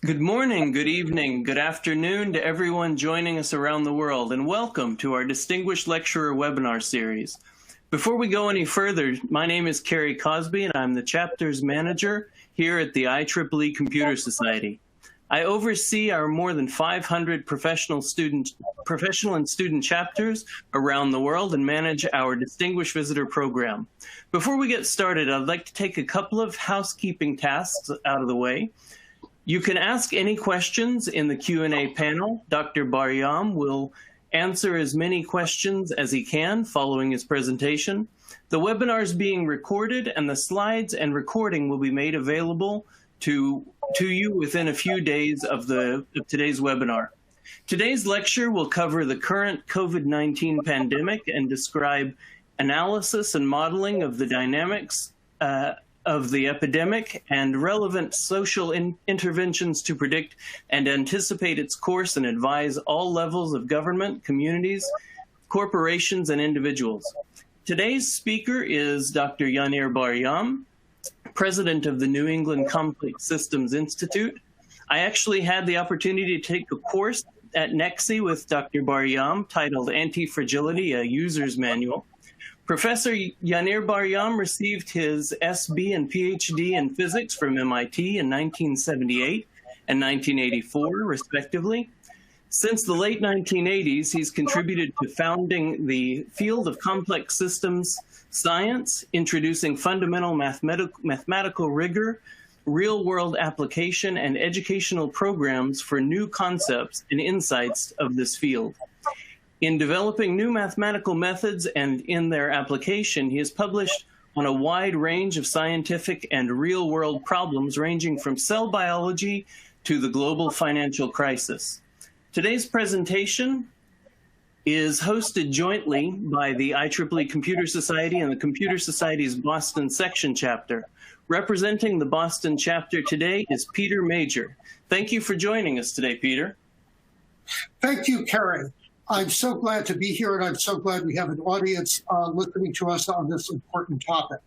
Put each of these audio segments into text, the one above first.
Good morning, good evening, good afternoon to everyone joining us around the world, and welcome to our Distinguished Lecturer webinar series. Before we go any further, my name is Kerry Cosby, and I'm the chapter's manager here at the IEEE Computer Society. I oversee our more than 500 professional and student chapters around the world and manage our Distinguished Visitor Program. Before we get started, I'd like to take a couple of housekeeping tasks out of the way. You can ask any questions in the Q&A panel. Dr. Bar-Yam will answer as many questions as he can following his presentation. The webinar is being recorded, and the slides and recording will be made available to you within a few days of today's webinar. Today's lecture will cover the current COVID-19 pandemic and describe analysis and modeling of the dynamics of the epidemic and relevant social interventions to predict and anticipate its course and advise all levels of government, communities, corporations, and individuals. Today's speaker is Dr. Yaneer Bar-Yam, president of the New England Complex Systems Institute. I actually had the opportunity to take a course at NECSI with Dr. Bar-Yam titled Anti-Fragility, a User's Manual. Professor Yaneer Bar-Yam received his SB and PhD in physics from MIT in 1978 and 1984, respectively. Since the late 1980s, he's contributed to founding the field of complex systems science, introducing fundamental mathematical rigor, real-world application, and educational programs for new concepts and insights of this field. In developing new mathematical methods and in their application, he has published on a wide range of scientific and real-world problems ranging from cell biology to the global financial crisis. Today's presentation is hosted jointly by the IEEE Computer Society and the Computer Society's Boston section chapter. Representing the Boston chapter today is Peter Major. Thank you for joining us today, Peter. Thank you, Kerry. I'm so glad to be here, and I'm so glad we have an audience listening to us on this important topic.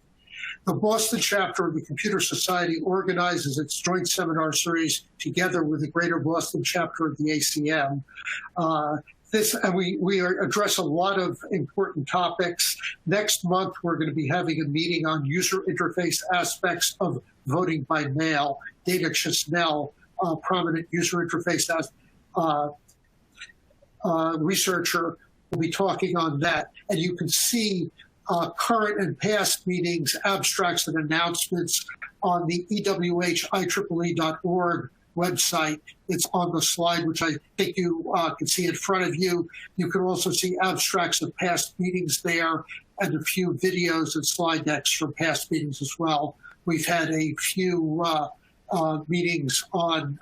The Boston chapter of the Computer Society organizes its joint seminar series together with the Greater Boston chapter of the ACM. We address a lot of important topics. Next month, we're going to be having a meeting on user interface aspects of voting by mail. Dana Chisnell, prominent user interface researcher, will be talking on that. And you can see current and past meetings, abstracts, and announcements on the EWHIEEE.org website. It's on the slide, which I think you can see in front of you. You can also see abstracts of past meetings there and a few videos and slide decks from past meetings as well. We've had a few meetings on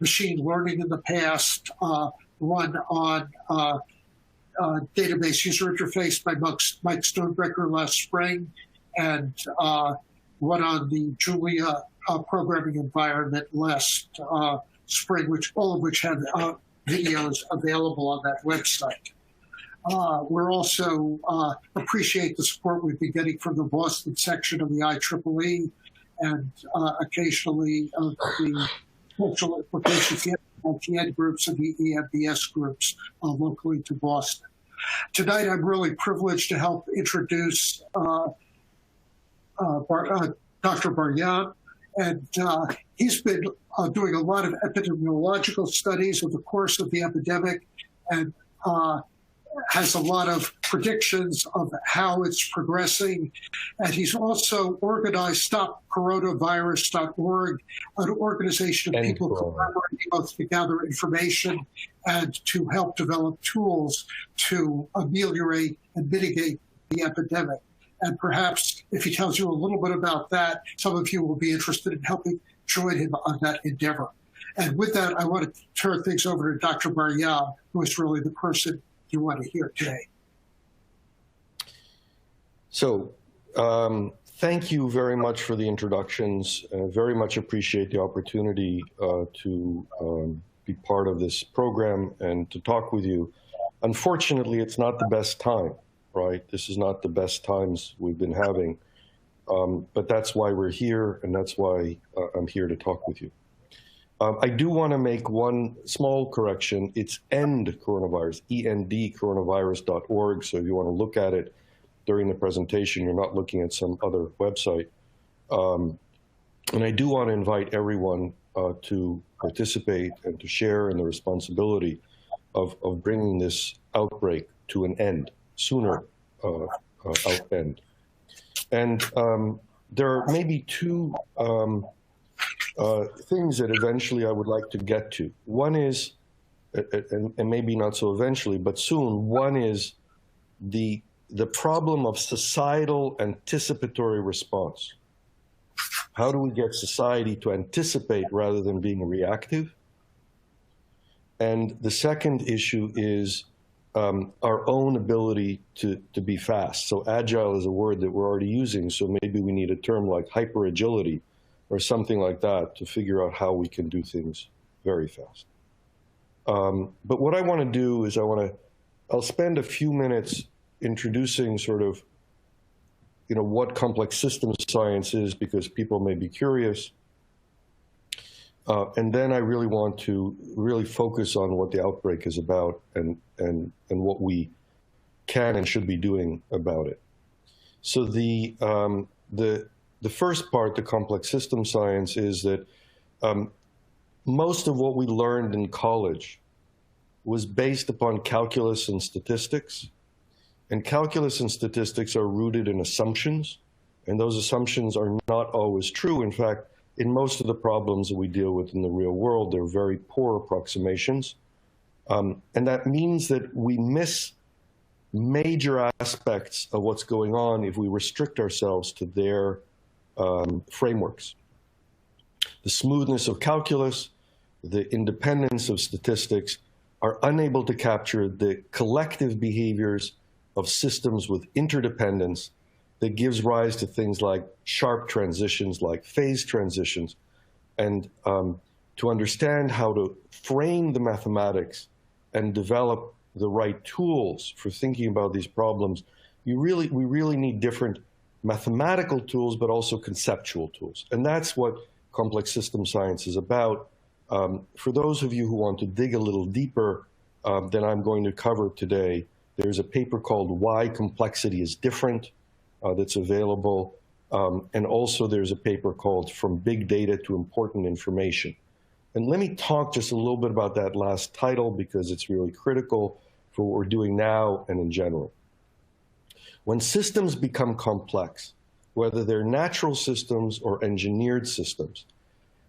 machine learning in the past, one on database user interface by Mike Stonebreaker last spring, and one on the Julia programming environment last spring, all of which have videos available on that website. We're also appreciate the support we've been getting from the Boston section of the IEEE and occasionally of the cultural implications LTN groups and the EMBS groups locally to Boston. Tonight, I'm really privileged to help introduce Dr. Bar-Yam, and he's been doing a lot of epidemiological studies of the course of the epidemic and has a lot of predictions of how it's progressing. And he's also organized StopCoronavirus.org, an organization of people collaborating both to gather information and to help develop tools to ameliorate and mitigate the epidemic. And perhaps if he tells you a little bit about that, some of you will be interested in helping join him on that endeavor. And with that, I want to turn things over to Dr. Bar-Yam, who is really the person you want to hear today. So thank you very much for the introductions. Very much appreciate the opportunity to be part of this program and to talk with you. Unfortunately, it's not the best time, right? This is not the best times we've been having. But that's why we're here, and that's why I'm here to talk with you. I do want to make one small correction. It's END coronavirus, E-N-D coronavirus.org. So if you want to look at it during the presentation, you're not looking at some other website. And I do want to invite everyone to participate and to share in the responsibility of bringing this outbreak to an end, sooner end. And there are maybe two things that eventually I would like to get to. One is, and maybe not so eventually, but soon, one is the problem of societal anticipatory response. How do we get society to anticipate rather than being reactive? And the second issue is our own ability to be fast. So agile is a word that we're already using, so maybe we need a term like hyper-agility or something like that to figure out how we can do things very fast. But what I want to do is I'll spend a few minutes introducing sort of, what complex systems science is, because people may be curious. And then I really want to really focus on what the outbreak is about and what we can and should be doing about it. So the first part, the complex system science, is that most of what we learned in college was based upon calculus and statistics. And calculus and statistics are rooted in assumptions, and those assumptions are not always true. In fact, in most of the problems that we deal with in the real world, they're very poor approximations. And that means that we miss major aspects of what's going on if we restrict ourselves to their frameworks. The smoothness of calculus, the independence of statistics are unable to capture the collective behaviors of systems with interdependence that gives rise to things like sharp transitions, like phase transitions. And to understand how to frame the mathematics and develop the right tools for thinking about these problems, we really need different mathematical tools, but also conceptual tools. And that's what complex system science is about. For those of you who want to dig a little deeper than I'm going to cover today, there's a paper called Why Complexity is Different that's available. And also there's a paper called From Big Data to Important Information. And let me talk just a little bit about that last title, because it's really critical for what we're doing now and in general. When systems become complex, whether they're natural systems or engineered systems,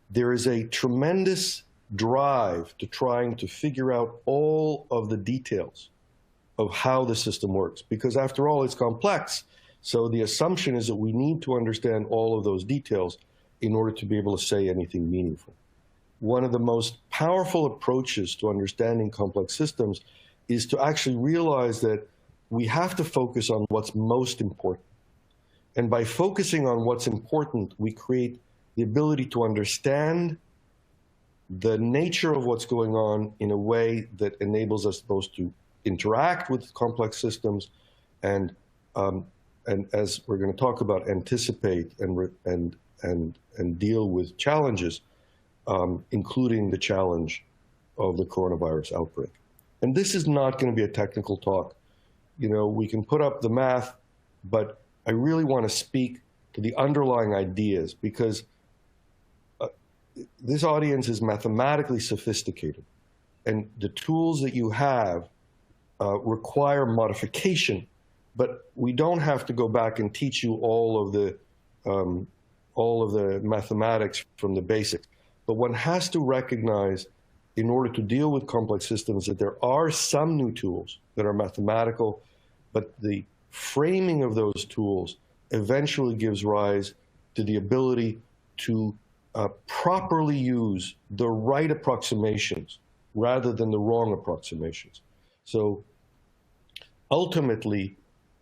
there is a tremendous drive to trying to figure out all of the details of how the system works, because after all, it's complex. So the assumption is that we need to understand all of those details in order to be able to say anything meaningful. One of the most powerful approaches to understanding complex systems is to actually realize that we have to focus on what's most important. And by focusing on what's important, we create the ability to understand the nature of what's going on in a way that enables us both to interact with complex systems and as we're going to talk about, anticipate and deal with challenges, including the challenge of the coronavirus outbreak. And this is not going to be a technical talk. We can put up the math, but I really want to speak to the underlying ideas, because this audience is mathematically sophisticated, and the tools that you have require modification, but we don't have to go back and teach you all of the mathematics from the basics. But one has to recognize, in order to deal with complex systems, that there are some new tools that are mathematical, but the framing of those tools eventually gives rise to the ability to properly use the right approximations rather than the wrong approximations. So ultimately,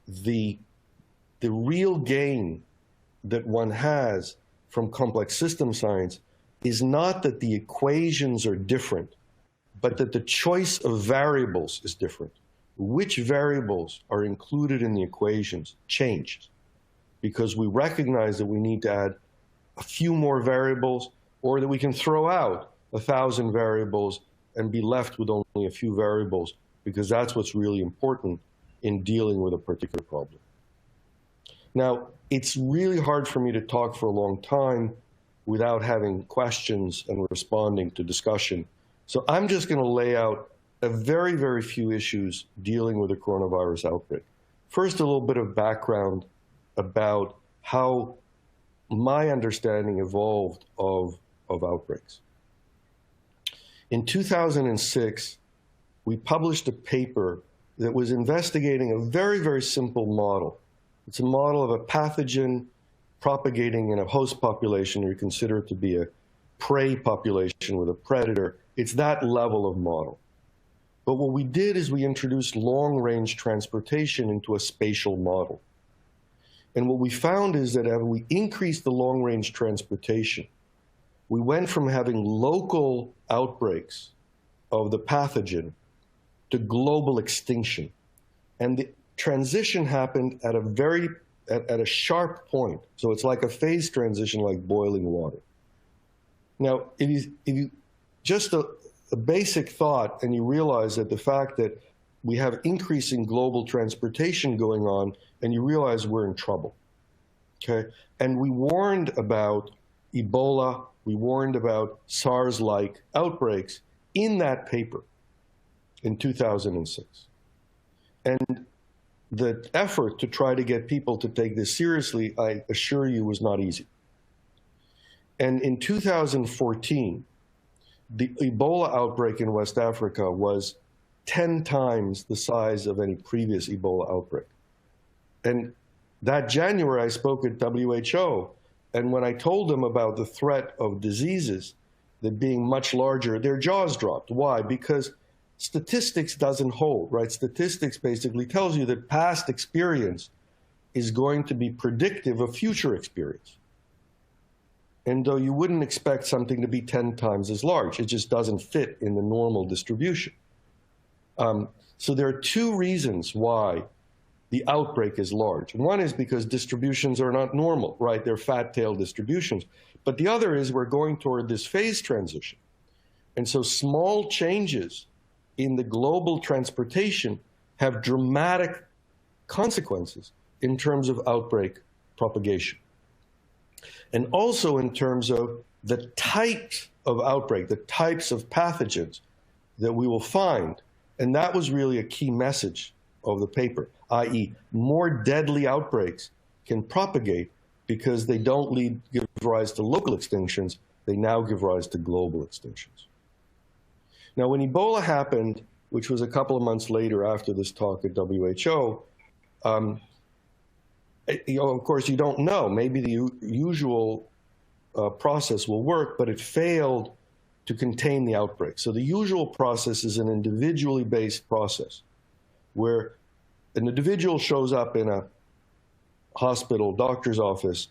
the real gain that one has from complex system science is not that the equations are different, but that the choice of variables is different. Which variables are included in the equations changed, because we recognize that we need to add a few more variables, or that we can throw out 1,000 variables and be left with only a few variables, because that's what's really important in dealing with a particular problem. Now, it's really hard for me to talk for a long time without having questions and responding to discussion. So I'm just going to lay out a very, very few issues dealing with the coronavirus outbreak. First, a little bit of background about how my understanding evolved of outbreaks. In 2006, we published a paper that was investigating a very, very simple model. It's a model of a pathogen propagating in a host population. We consider it to be a prey population with a predator. It's that level of model. But what we did is we introduced long-range transportation into a spatial model. And what we found is that as we increased the long-range transportation, we went from having local outbreaks of the pathogen to global extinction. And the transition happened at a sharp point. So it's like a phase transition, like boiling water. Now, if you just a basic thought, and you realize that the fact that we have increasing global transportation going on, and you realize we're in trouble, okay? And we warned about Ebola, we warned about SARS-like outbreaks in that paper in 2006. And the effort to try to get people to take this seriously, I assure you, was not easy. And in 2014, the Ebola outbreak in West Africa was 10 times the size of any previous Ebola outbreak. And that January, I spoke at WHO, and when I told them about the threat of diseases that being much larger, their jaws dropped. Why? Because statistics doesn't hold, right? Statistics basically tells you that past experience is going to be predictive of future experience. And though you wouldn't expect something to be 10 times as large, it just doesn't fit in the normal distribution. So there are two reasons why the outbreak is large. One is because distributions are not normal, right? They're fat-tail distributions. But the other is we're going toward this phase transition. And so small changes in the global transportation have dramatic consequences in terms of outbreak propagation. And also in terms of the types of outbreak, the types of pathogens that we will find. And that was really a key message of the paper, i.e. more deadly outbreaks can propagate because they don't give rise to local extinctions, they now give rise to global extinctions. Now, when Ebola happened, which was a couple of months later after this talk at WHO, of course, you don't know. Maybe the usual process will work, but it failed to contain the outbreak. So the usual process is an individually based process where an individual shows up in a hospital, doctor's office,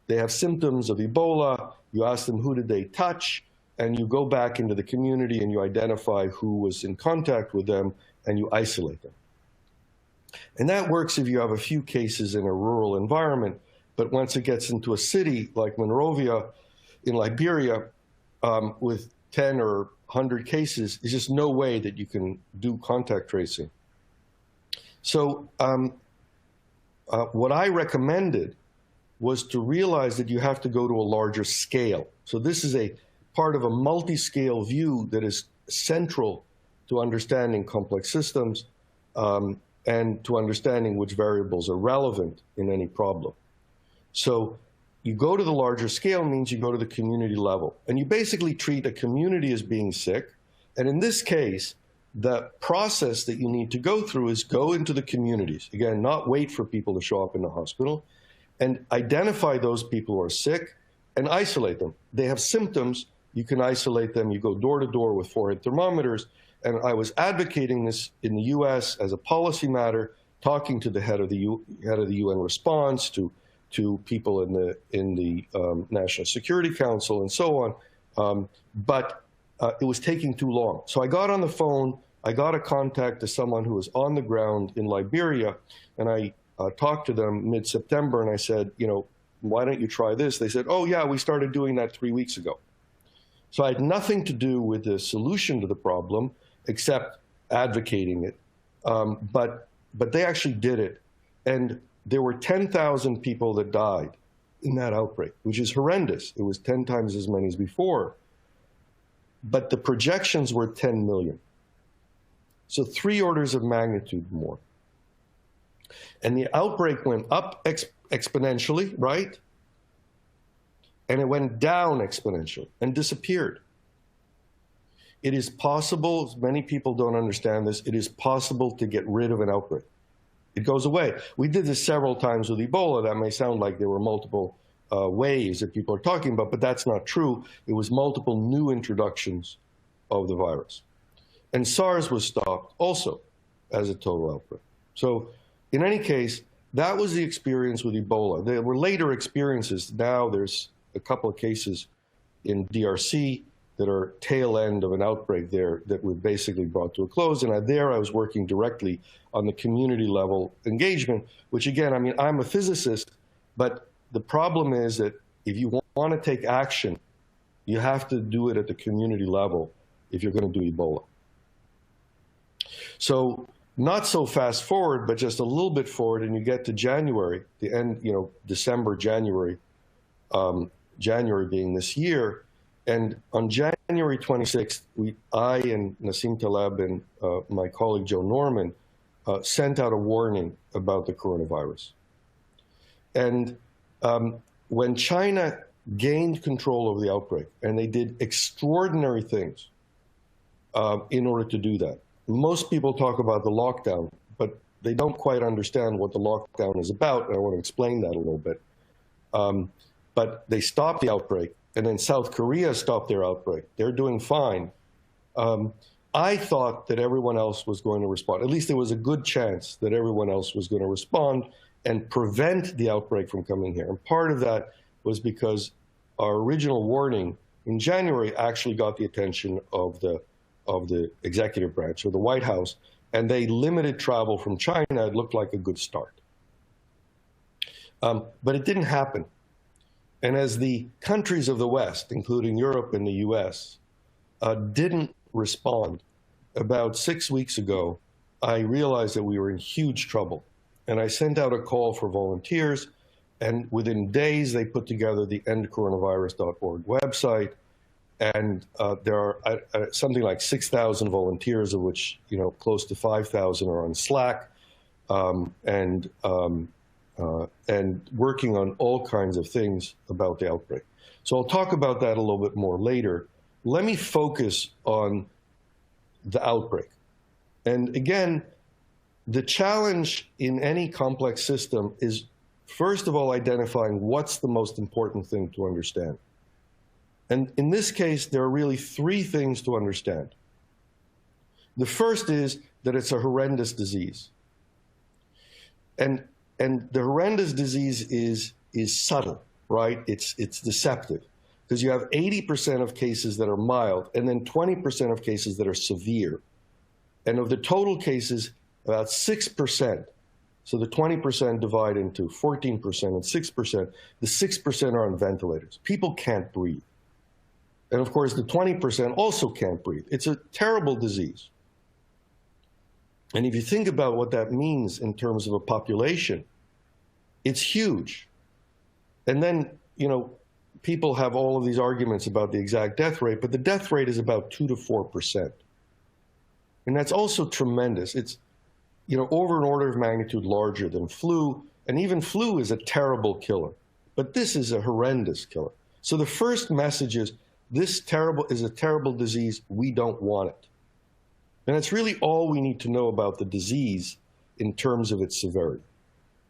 they have symptoms of Ebola, you ask them who did they touch, and you go back into the community and you identify who was in contact with them and you isolate them. And that works if you have a few cases in a rural environment, but once it gets into a city like Monrovia in Liberia with 10 or 100 cases, there's just no way that you can do contact tracing. So what I recommended was to realize that you have to go to a larger scale. So this is a part of a multi-scale view that is central to understanding complex systems and to understanding which variables are relevant in any problem. So you go to the larger scale means you go to the community level, and you basically treat a community as being sick. And in this case, the process that you need to go through is go into the communities. Again, not wait for people to show up in the hospital, and identify those people who are sick and isolate them. They have symptoms, you can isolate them. You go door to door with forehead thermometers. And I was advocating this in the US as a policy matter, talking to the head of the UN response, to people in the National Security Council and so on. But it was taking too long. So I got on the phone, I got a contact to someone who was on the ground in Liberia, and I talked to them mid-September, and I said, why don't you try this? They said, oh yeah, we started doing that 3 weeks ago. So I had nothing to do with the solution to the problem except advocating it. But they actually did it. And there were 10,000 people that died in that outbreak, which is horrendous. It was 10 times as many as before. But the projections were 10 million. So 3 orders of magnitude more. And the outbreak went up exponentially, right? And it went down exponentially and disappeared. It is possible, many people don't understand this, it is possible to get rid of an outbreak. It goes away. We did this several times with Ebola. That may sound like there were multiple waves that people are talking about, but that's not true. It was multiple new introductions of the virus. And SARS was stopped also as a total outbreak. So in any case, that was the experience with Ebola. There were later experiences. Now there's a couple of cases in DRC that are tail end of an outbreak there that were basically brought to a close. And I was working directly on the community level engagement, which again, I mean, I'm a physicist, but the problem is that if you want to take action, you have to do it at the community level if you're going to do Ebola. So not so fast forward, but just a little bit forward, and you get to January, the end, December, January, January being this year. And on January 26th, I and Nassim Taleb and my colleague Joe Norman sent out a warning about the coronavirus. And when China gained control over the outbreak, and they did extraordinary things in order to do that. Most people talk about the lockdown, but they don't quite understand what the lockdown is about, and I want to explain that a little bit. But they stopped the outbreak, and then South Korea stopped their outbreak. They're doing fine. I thought that everyone else was going to respond. At least there was a good chance that everyone else was going to respond and prevent the outbreak from coming here. And part of that was because our original warning in January actually got the attention of the executive branch, or the White House, and they limited travel from China. It looked like a good start. But it didn't happen. And as the countries of the West, including Europe and the US, didn't respond, about 6 weeks ago, I realized that we were in huge trouble. And I sent out a call for volunteers, and within days, they put together the endcoronavirus.org website. And there are something like 6,000 volunteers, of which close to 5,000 are on Slack, and working on all kinds of things about the outbreak. So I'll talk about that a little bit more later. Let me focus on the outbreak. And again, the challenge in any complex system is, first of all, identifying what's the most important thing to understand. And in this case, there are really 3 things to understand. The first is that it's a horrendous disease. And the horrendous disease is subtle, right? It's deceptive, because you have 80% of cases that are mild, and then 20% of cases that are severe. And of the total cases, about 6%, so the 20% divide into 14% and 6%, the 6% are on ventilators. People can't breathe. And of course, the 20% also can't breathe. It's a terrible disease. And if you think about what that means in terms of a population, it's huge. And then, people have all of these arguments about the exact death rate, but the death rate is about 2 to 4%. And that's also tremendous. It's, over an order of magnitude larger than flu, and even flu is a terrible killer. But this is a horrendous killer. So the first message is, this is a terrible disease. We don't want it. And that's really all we need to know about the disease in terms of its severity.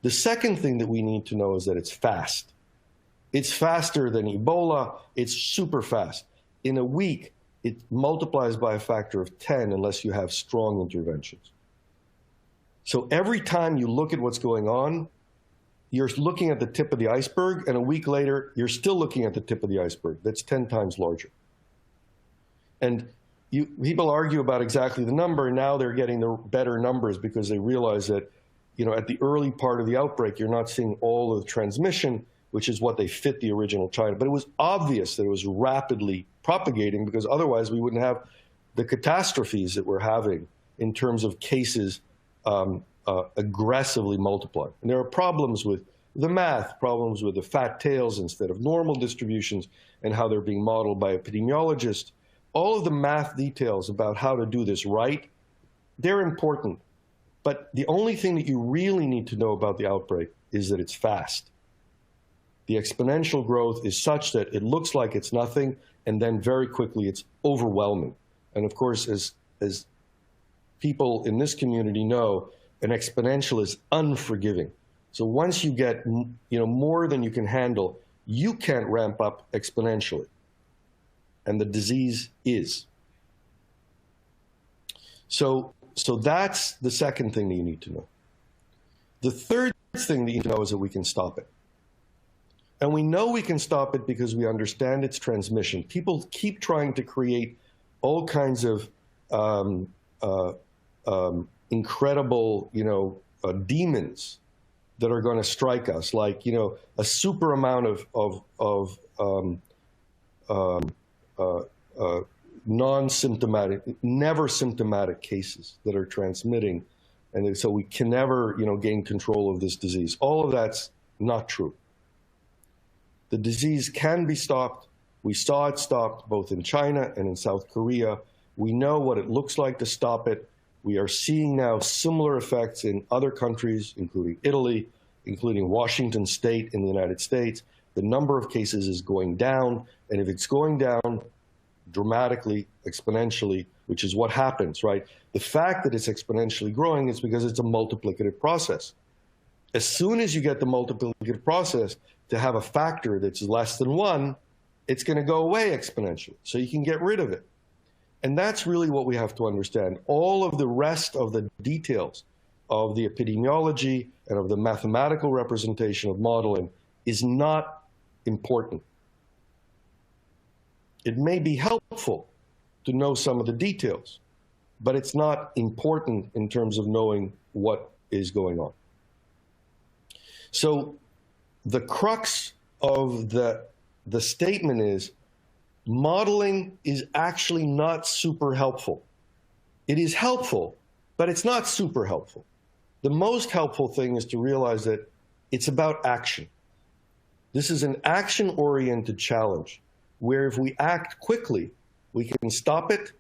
The second thing that we need to know is that it's fast. It's faster than Ebola. It's super fast. In a week, it multiplies by a factor of 10 unless you have strong interventions. So every time you look at what's going on, you're looking at the tip of the iceberg, and a week later, you're still looking at the tip of the iceberg. That's 10 times larger. And people argue about exactly the number, and now they're getting the better numbers because they realize that, at the early part of the outbreak, you're not seeing all of the transmission, which is what they fit the original China. But it was obvious that it was rapidly propagating, because otherwise we wouldn't have the catastrophes that we're having in terms of cases aggressively multiplying. And there are problems with the math, problems with the fat tails instead of normal distributions, and how they're being modeled by epidemiologists. All of the math details about how to do this right, they're important. But the only thing that you really need to know about the outbreak is that it's fast. The exponential growth is such that it looks like it's nothing, and then very quickly it's overwhelming. And of course, as people in this community know, an exponential is unforgiving. So once you get more than you can handle, you can't ramp up exponentially. And the disease is. So that's the second thing that you need to know. The third thing that you know is that we can stop it. And we know we can stop it because we understand its transmission. People keep trying to create all kinds of incredible, demons that are going to strike us, like, a super amount of non-symptomatic, never symptomatic cases that are transmitting. And so we can never, gain control of this disease. All of that's not true. The disease can be stopped. We saw it stopped both in China and in South Korea. We know what it looks like to stop it. We are seeing now similar effects in other countries, including Italy, including Washington State in the United States. The number of cases is going down, and if it's going down dramatically, exponentially, which is what happens, right? The fact that it's exponentially growing is because it's a multiplicative process. As soon as you get the multiplicative process to have a factor that's less than 1, it's going to go away exponentially, so you can get rid of it. And that's really what we have to understand. All of the rest of the details of the epidemiology and of the mathematical representation of modeling is not important. It may be helpful to know some of the details, but it's not important in terms of knowing what is going on. So the crux of the statement is modeling is actually not super helpful. It is helpful, but it's not super helpful. The most helpful thing is to realize that it's about action. This is an action-oriented challenge, where if we act quickly, we can stop it,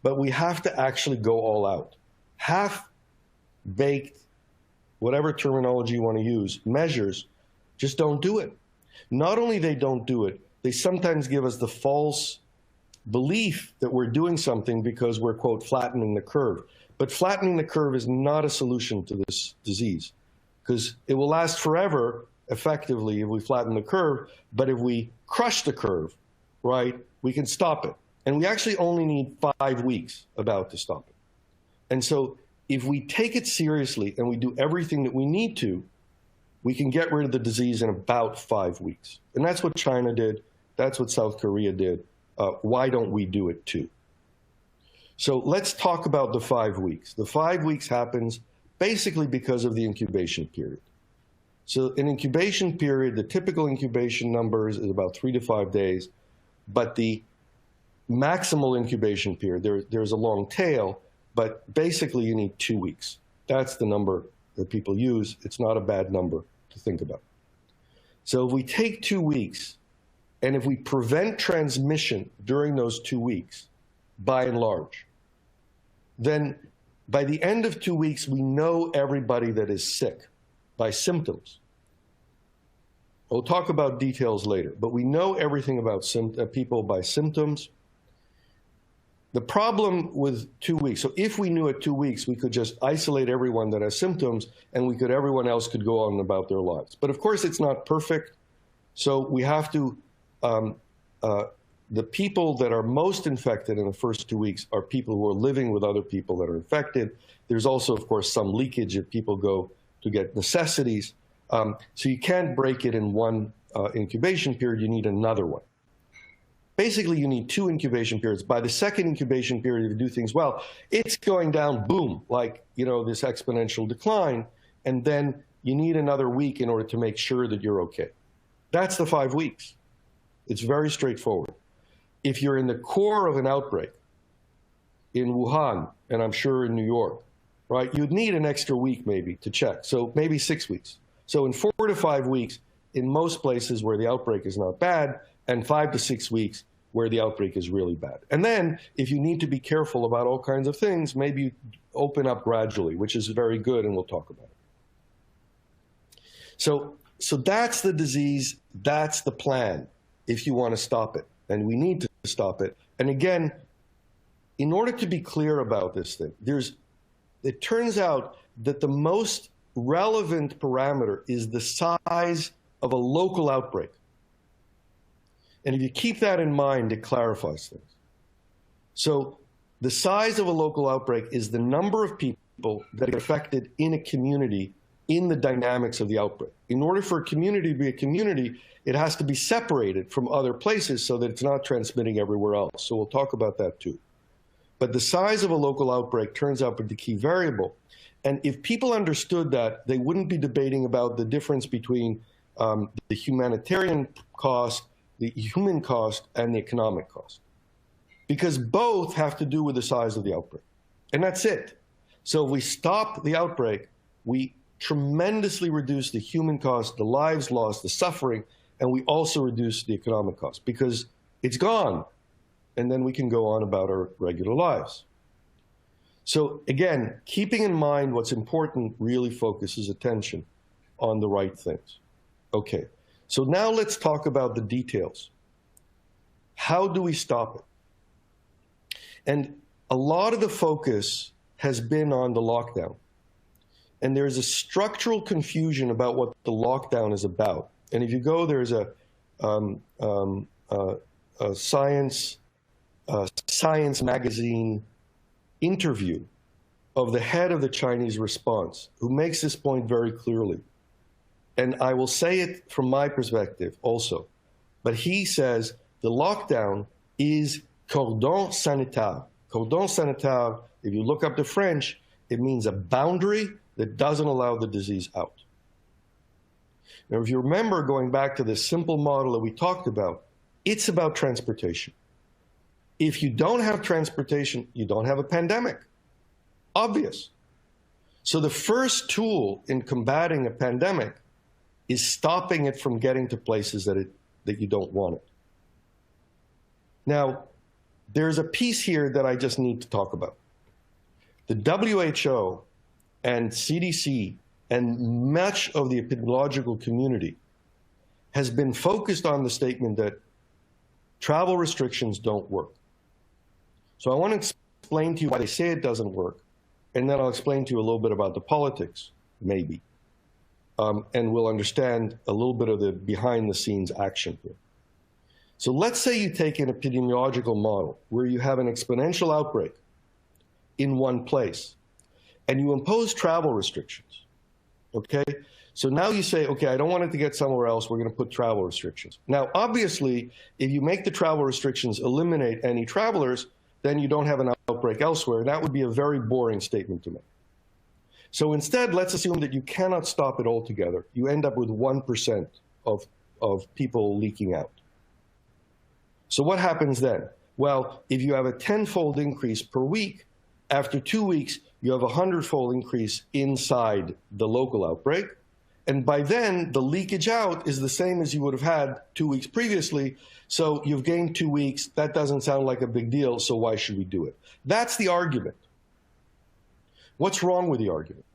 but we have to actually go all out. Half-baked, whatever terminology you want to use, measures just don't do it. Not only they don't do it, they sometimes give us the false belief that we're doing something because we're, quote, flattening the curve. But flattening the curve is not a solution to this disease, because it will last forever, effectively, if we flatten the curve. But if we crush the curve, right, we can stop it. And we actually only need 5 weeks about to stop it. And so if we take it seriously and we do everything that we need to, we can get rid of the disease in about 5 weeks. And that's what China did. That's what South Korea did. Why don't we do it too? So let's talk about the 5 weeks. The 5 weeks happens basically because of the incubation period. So an incubation period, the typical incubation numbers is about 3 to 5 days, but the maximal incubation period, there's a long tail, but basically you need 2 weeks. That's the number that people use. It's not a bad number to think about. So if we take 2 weeks, and if we prevent transmission during those 2 weeks, by and large, then by the end of 2 weeks, we know everybody that is sick by symptoms. We'll talk about details later, but we know everything about people by symptoms. The problem with 2 weeks, so if we knew at 2 weeks, we could just isolate everyone that has symptoms, and everyone else could go on about their lives. But of course, it's not perfect. So we have to, the people that are most infected in the first 2 weeks are people who are living with other people that are infected. There's also, of course, some leakage if people go to get necessities. So you can't break it in one incubation period, you need another one. Basically, you need 2 incubation periods. By the second incubation period, if you do things well, it's going down, boom, like, this exponential decline. And then you need another week in order to make sure that you're okay. That's the 5 weeks. It's very straightforward. If you're in the core of an outbreak in Wuhan, and I'm sure in New York, right, you'd need an extra week maybe to check. So maybe 6 weeks. So in 4 to 5 weeks, in most places where the outbreak is not bad, and 5 to 6 weeks where the outbreak is really bad. And then if you need to be careful about all kinds of things, maybe you open up gradually, which is very good, and we'll talk about it. So that's the disease, that's the plan if you want to stop it, and we need to stop it. And again, in order to be clear about this thing, it turns out that the most relevant parameter is the size of a local outbreak. And if you keep that in mind, it clarifies things. So the size of a local outbreak is the number of people that are affected in a community in the dynamics of the outbreak. In order for a community to be a community, it has to be separated from other places so that it's not transmitting everywhere else. So we'll talk about that too. But the size of a local outbreak turns out to be the key variable. And if people understood that, they wouldn't be debating about the difference between the humanitarian cost, the human cost, and the economic cost. Because both have to do with the size of the outbreak. And that's it. So if we stop the outbreak, we tremendously reduce the human cost, the lives lost, the suffering, and we also reduce the economic cost because it's gone. And then we can go on about our regular lives. So again, keeping in mind what's important really focuses attention on the right things. Okay, so now let's talk about the details. How do we stop it? And a lot of the focus has been on the lockdown. And there's a structural confusion about what the lockdown is about. And if you go, there's a Science magazine interview of the head of the Chinese response, who makes this point very clearly. And I will say it from my perspective also. But he says the lockdown is cordon sanitaire. Cordon sanitaire, if you look up the French, it means a boundary that doesn't allow the disease out. Now, if you remember, going back to this simple model that we talked about, it's about transportation. If you don't have transportation, you don't have a pandemic. Obvious. So the first tool in combating a pandemic is stopping it from getting to places that you don't want it. Now, there's a piece here that I just need to talk about. The WHO and CDC and much of the epidemiological community has been focused on the statement that travel restrictions don't work. So I want to explain to you why they say it doesn't work, and then I'll explain to you a little bit about the politics, maybe. And we'll understand a little bit of the behind-the-scenes action here. So let's say you take an epidemiological model where you have an exponential outbreak in one place, and you impose travel restrictions, okay? So now you say, okay, I don't want it to get somewhere else, we're gonna put travel restrictions. Now, obviously, if you make the travel restrictions eliminate any travelers, then you don't have an outbreak elsewhere, and that would be a very boring statement to make. So instead, let's assume that you cannot stop it altogether. You end up with 1% of people leaking out. So what happens then? Well, if you have a 10-fold increase per week, after 2 weeks, you have a 100-fold increase inside the local outbreak. And by then, the leakage out is the same as you would have had 2 weeks previously. So you've gained 2 weeks. That doesn't sound like a big deal, so why should we do it? That's the argument. What's wrong with the argument?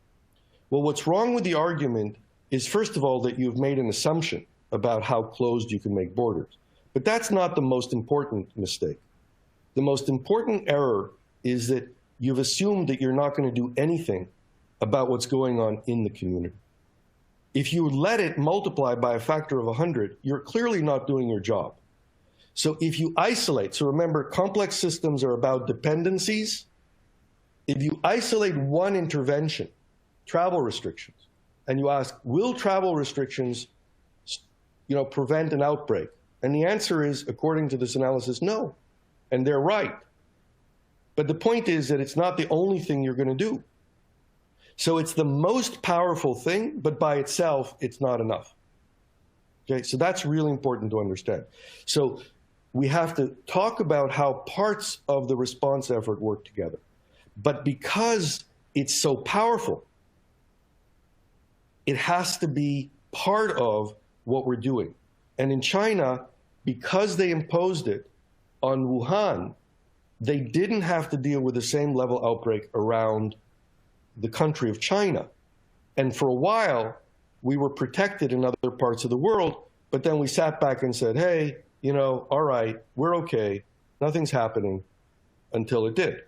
Well, what's wrong with the argument is, first of all, that you've made an assumption about how closed you can make borders. But that's not the most important mistake. The most important error is that you've assumed that you're not going to do anything about what's going on in the community. If you let it multiply by a factor of 100, you're clearly not doing your job. So if you isolate, so remember, complex systems are about dependencies. If you isolate one intervention, travel restrictions, and you ask, will travel restrictions, prevent an outbreak? And the answer is, according to this analysis, no. And they're right. But the point is that it's not the only thing you're going to do. So it's the most powerful thing, but by itself, it's not enough. Okay, so that's really important to understand. So we have to talk about how parts of the response effort work together. But because it's so powerful, it has to be part of what we're doing. And in China, because they imposed it on Wuhan, they didn't have to deal with the same level outbreak around the country of China. And for a while, we were protected in other parts of the world, but then we sat back and said, hey, you know, all right, we're okay, nothing's happening, until it did.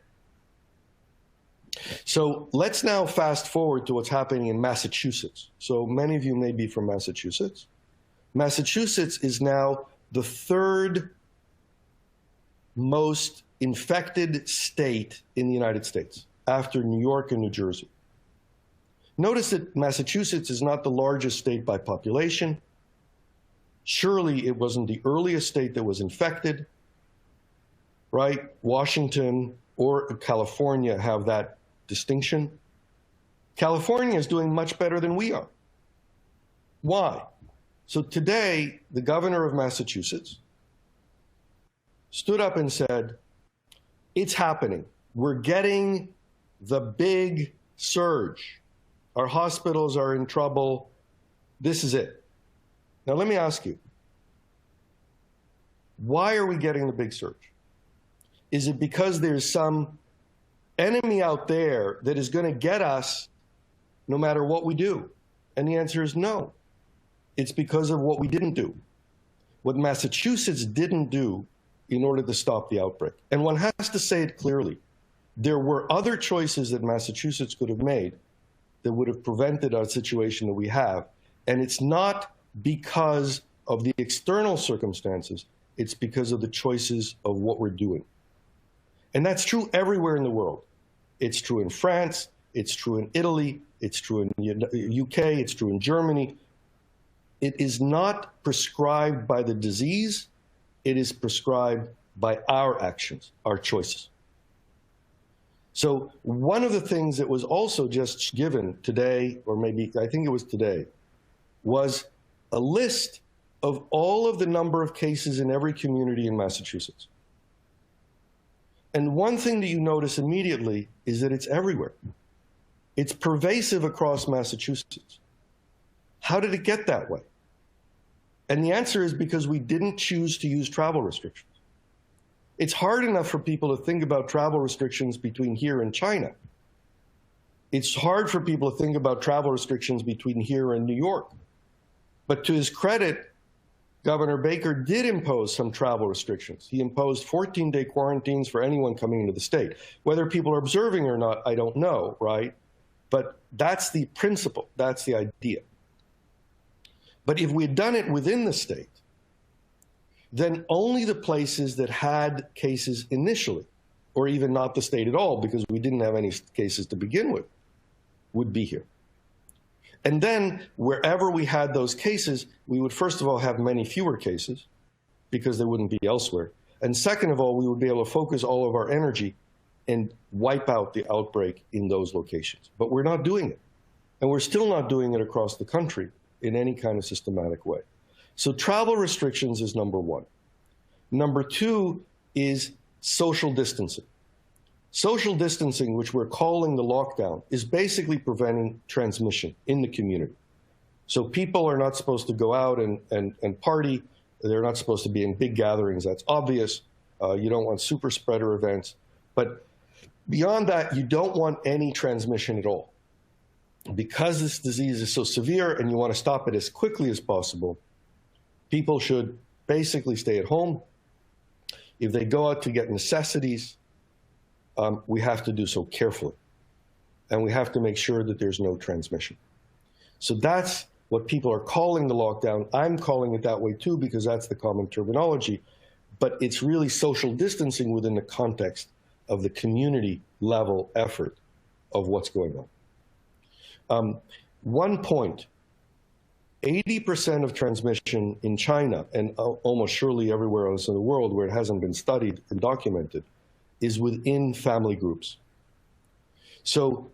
So let's now fast forward to what's happening in Massachusetts. So many of you may be from Massachusetts. Massachusetts is now the third most infected state in the United States, after New York and New Jersey. Notice that Massachusetts is not the largest state by population. Surely it wasn't the earliest state that was infected, right? Washington or California have that distinction. California is doing much better than we are. Why? So today, the governor of Massachusetts stood up and said, it's happening. We're getting the big surge. Our hospitals are in trouble. This is it. Now, let me ask you, why are we getting the big surge? Is it because there's some enemy out there that is going to get us no matter what we do? And the answer is no. It's because of what we didn't do. What Massachusetts didn't do in order to stop the outbreak. And one has to say it clearly. There were other choices that Massachusetts could have made that would have prevented our situation that we have. And it's not because of the external circumstances, it's because of the choices of what we're doing. And that's true everywhere in the world. It's true in France, it's true in Italy, it's true in the UK, it's true in Germany. It is not prescribed by the disease, it is prescribed by our actions, our choices. So one of the things that was also just given today, or maybe I think it was today, was a list of all of the number of cases in every community in Massachusetts. And one thing that you notice immediately is that it's everywhere. It's pervasive across Massachusetts. How did it get that way? And the answer is because we didn't choose to use travel restrictions. It's hard enough for people to think about travel restrictions between here and China. It's hard for people to think about travel restrictions between here and New York. But to his credit, Governor Baker did impose some travel restrictions. He imposed 14-day quarantines for anyone coming into the state. Whether people are observing or not, I don't know, right? But that's the principle, that's the idea. But if we had done it within the state, then only the places that had cases initially, or even not the state at all, because we didn't have any cases to begin with, would be here. And then wherever we had those cases, we would first of all have many fewer cases because they wouldn't be elsewhere. And second of all, we would be able to focus all of our energy and wipe out the outbreak in those locations. But we're not doing it. And we're still not doing it across the country in any kind of systematic way. So travel restrictions is number one. Number two is social distancing. Social distancing, which we're calling the lockdown, is basically preventing transmission in the community. So people are not supposed to go out and party. They're not supposed to be in big gatherings. That's obvious. You don't want super spreader events. But beyond that, you don't want any transmission at all. Because this disease is so severe and you want to stop it as quickly as possible, people should basically stay at home. If they go out to get necessities, we have to do so carefully. And we have to make sure that there's no transmission. So that's what people are calling the lockdown. I'm calling it that way too, because that's the common terminology. But it's really social distancing within the context of the community level effort of what's going on. 1 point, 80% of transmission in China, and almost surely everywhere else in the world where it hasn't been studied and documented, is within family groups. So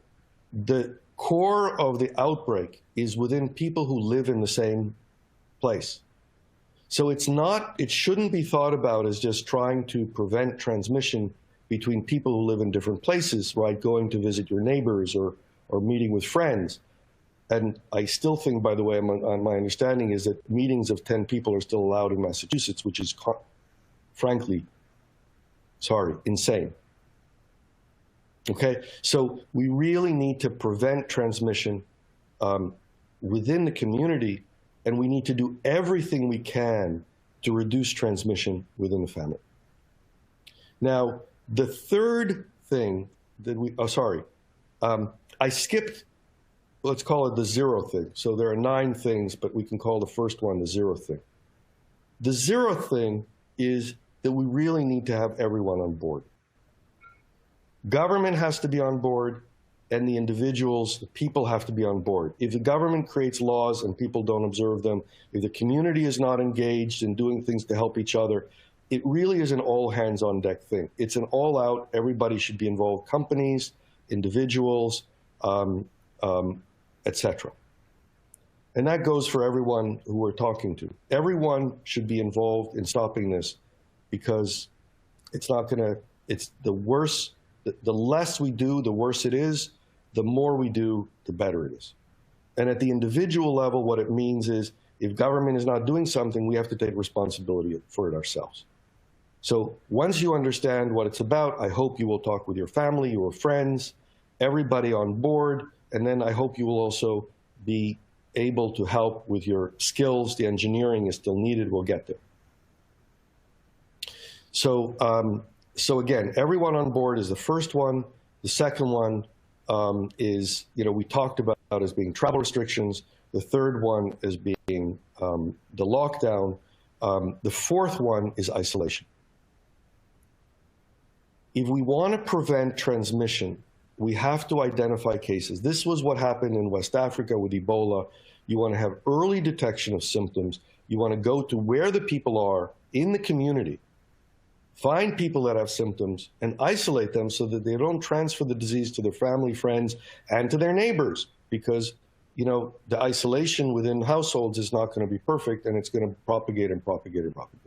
the core of the outbreak is within people who live in the same place. So it shouldn't be thought about as just trying to prevent transmission between people who live in different places, right? Going to visit your neighbors or meeting with friends. And I still think, by the way, my understanding is that meetings of 10 people are still allowed in Massachusetts, which is, frankly, insane. Okay, so we really need to prevent transmission within the community, and we need to do everything we can to reduce transmission within the family. Now, the third thing that I skipped, let's call it the zero thing. So there are 9 things, but we can call the first one the zero thing. The zero thing is that we really need to have everyone on board. Government has to be on board, and the individuals, the people have to be on board. If the government creates laws and people don't observe them, if the community is not engaged in doing things to help each other, it really is an all hands on deck thing. It's an all out, everybody should be involved, companies, individuals, etc. And that goes for everyone who we're talking to. Everyone should be involved in stopping this, because it's the worse. The less we do, the worse it is. The more we do, the better it is. And at the individual level, what it means is if government is not doing something, we have to take responsibility for it ourselves. So once you understand what it's about, I hope you will talk with your family, your friends, everybody on board, and then I hope you will also be able to help with your skills. The engineering is still needed. We'll get there. So again, everyone on board is the first one. The second one is, we talked about as being travel restrictions. The third one is being the lockdown. The fourth one is isolation. If we want to prevent transmission, we have to identify cases. This was what happened in West Africa with Ebola. You want to have early detection of symptoms. You want to go to where the people are in the community, find people that have symptoms, and isolate them so that they don't transfer the disease to their family, friends, and to their neighbors. Because, the isolation within households is not going to be perfect, and it's going to propagate and propagate and propagate.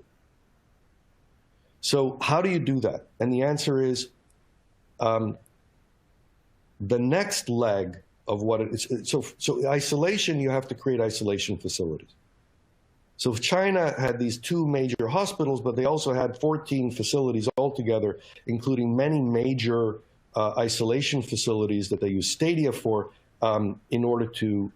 So how do you do that? And the answer is the next leg of what it is. So isolation, you have to create isolation facilities. So China had these 2 major hospitals, but they also had 14 facilities altogether, including many major isolation facilities that they use stadia for in order to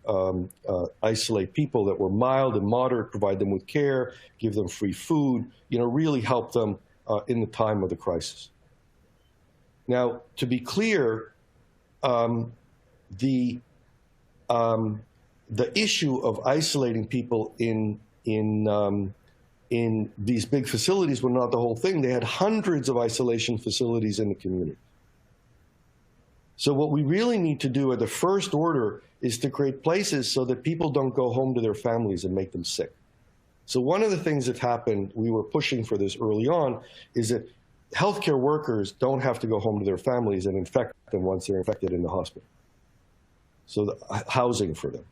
isolate people that were mild and moderate, provide them with care, give them free food, really help them in the time of the crisis. Now, to be clear, the issue of isolating people in these big facilities were not the whole thing. They had hundreds of isolation facilities in the community. So what we really need to do at the first order is to create places so that people don't go home to their families and make them sick. So one of the things that happened, we were pushing for this early on, is that healthcare workers don't have to go home to their families and infect them once they're infected in the hospital. So the housing for them.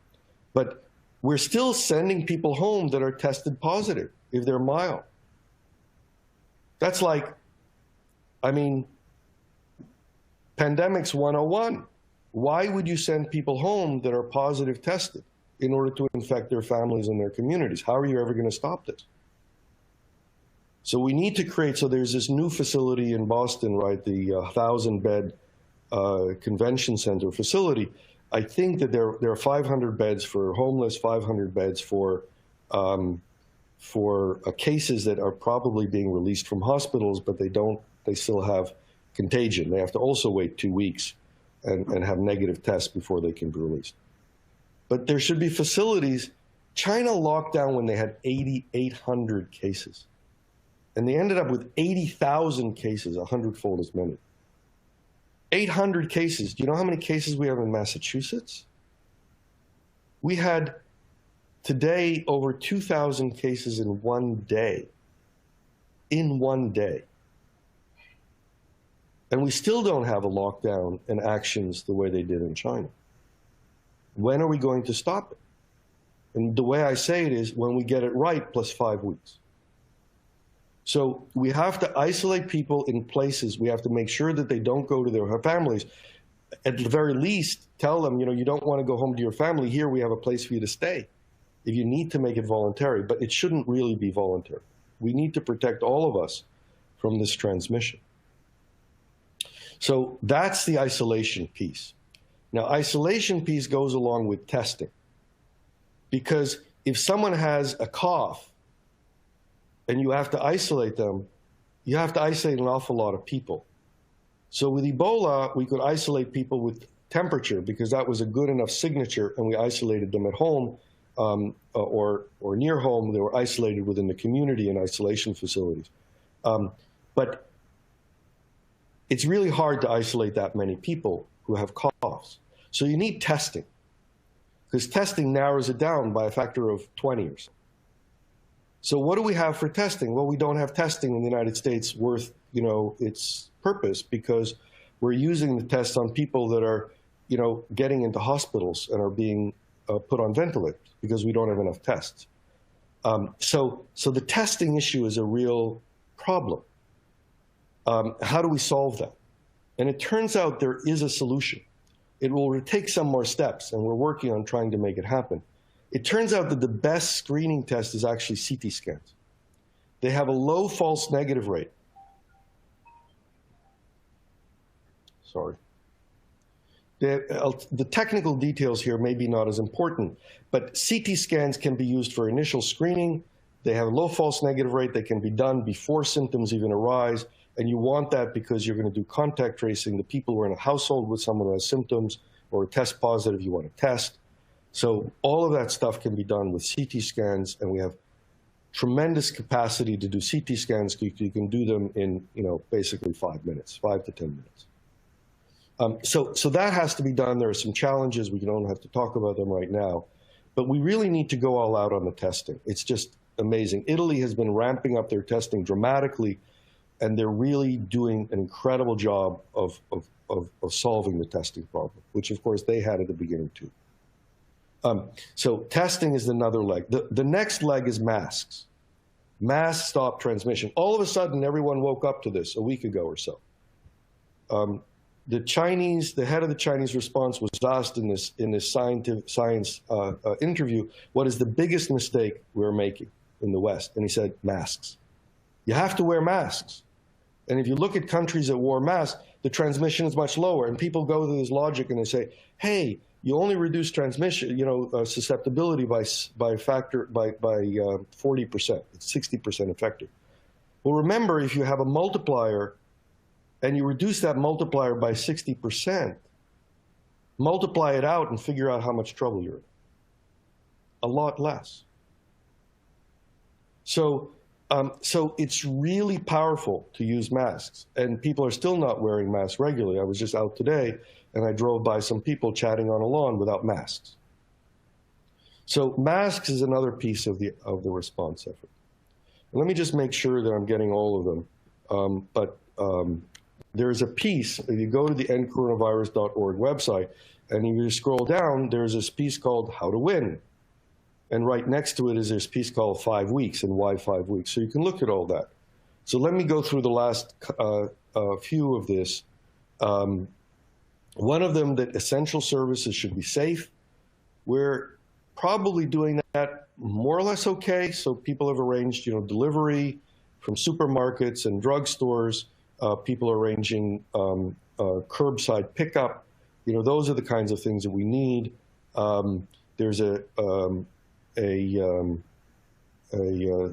But we're still sending people home that are tested positive if they're mild. That's like, pandemics 101. Why would you send people home that are positive tested in order to infect their families and their communities? How are you ever going to stop this? So we need to create, so there's this new facility in Boston, right, the 1,000-bed convention center facility. I think that there are 500 beds for homeless, 500 beds for cases that are probably being released from hospitals, but they still have contagion. They have to also wait 2 weeks and have negative tests before they can be released. But there should be facilities. China locked down when they had 8,800 cases. And they ended up with 80,000 cases, 100-fold as many. 800 cases. Do you know how many cases we have in Massachusetts? We had today over 2,000 cases in one day. In one day. And we still don't have a lockdown and actions the way they did in China. When are we going to stop it? And the way I say it is when we get it right, plus 5 weeks. So we have to isolate people in places. We have to make sure that they don't go to their families. At the very least, tell them, you don't want to go home to your family. Here, we have a place for you to stay. If you need to make it voluntary, but it shouldn't really be voluntary. We need to protect all of us from this transmission. So that's the isolation piece. Now, isolation piece goes along with testing. Because if someone has a cough and you have to isolate them, you have to isolate an awful lot of people. So with Ebola, we could isolate people with temperature because that was a good enough signature, and we isolated them at home or near home. They were isolated within the community in isolation facilities. But it's really hard to isolate that many people who have coughs. So you need testing, because testing narrows it down by a factor of 20 or so. So what do we have for testing? Well, we don't have testing in the United States worth, its purpose, because we're using the tests on people that are, getting into hospitals and are being put on ventilators because we don't have enough tests. So the testing issue is a real problem. How do we solve that? And it turns out there is a solution. It will take some more steps, and we're working on trying to make it happen. It turns out that the best screening test is actually CT scans. They have a low false negative rate. Sorry. The technical details here may be not as important, but CT scans can be used for initial screening. They have a low false negative rate. They can be done before symptoms even arise. And you want that because you're going to do contact tracing. The people who are in a household with someone who has symptoms or test positive, you want to test. So all of that stuff can be done with CT scans, and we have tremendous capacity to do CT scans. You can do them in, basically 5 minutes, 5 to 10 minutes. So that has to be done. There are some challenges. We don't have to talk about them right now, but we really need to go all out on the testing. It's just amazing. Italy has been ramping up their testing dramatically, and they're really doing an incredible job of solving the testing problem, which of course they had at the beginning too. So testing is another leg. The next leg is masks. Masks stop transmission. All of a sudden, everyone woke up to this a week ago or so. The head of the Chinese response was asked in this science interview, what is the biggest mistake we're making in the West? And he said, masks. You have to wear masks. And if you look at countries that wore masks, the transmission is much lower. And people go to this logic and they say, hey, you only reduce transmission, susceptibility by 40%. It's 60% effective. Well, remember, if you have a multiplier and you reduce that multiplier by 60%, multiply it out and figure out how much trouble you're in. A lot less. So it's really powerful to use masks, and people are still not wearing masks regularly. I was just out today, and I drove by some people chatting on a lawn without masks. So masks is another piece of the response effort. And let me just make sure that I'm getting all of them. There's a piece, if you go to the endcoronavirus.org website, and if you scroll down, there's this piece called How to Win. And right next to it is this piece called 5 weeks and why 5 weeks. So you can look at all that. So let me go through the last few of this. One of them, that essential services should be safe. We're probably doing that more or less okay. So people have arranged, delivery from supermarkets and drugstores. People are arranging curbside pickup. Those are the kinds of things that we need. There's a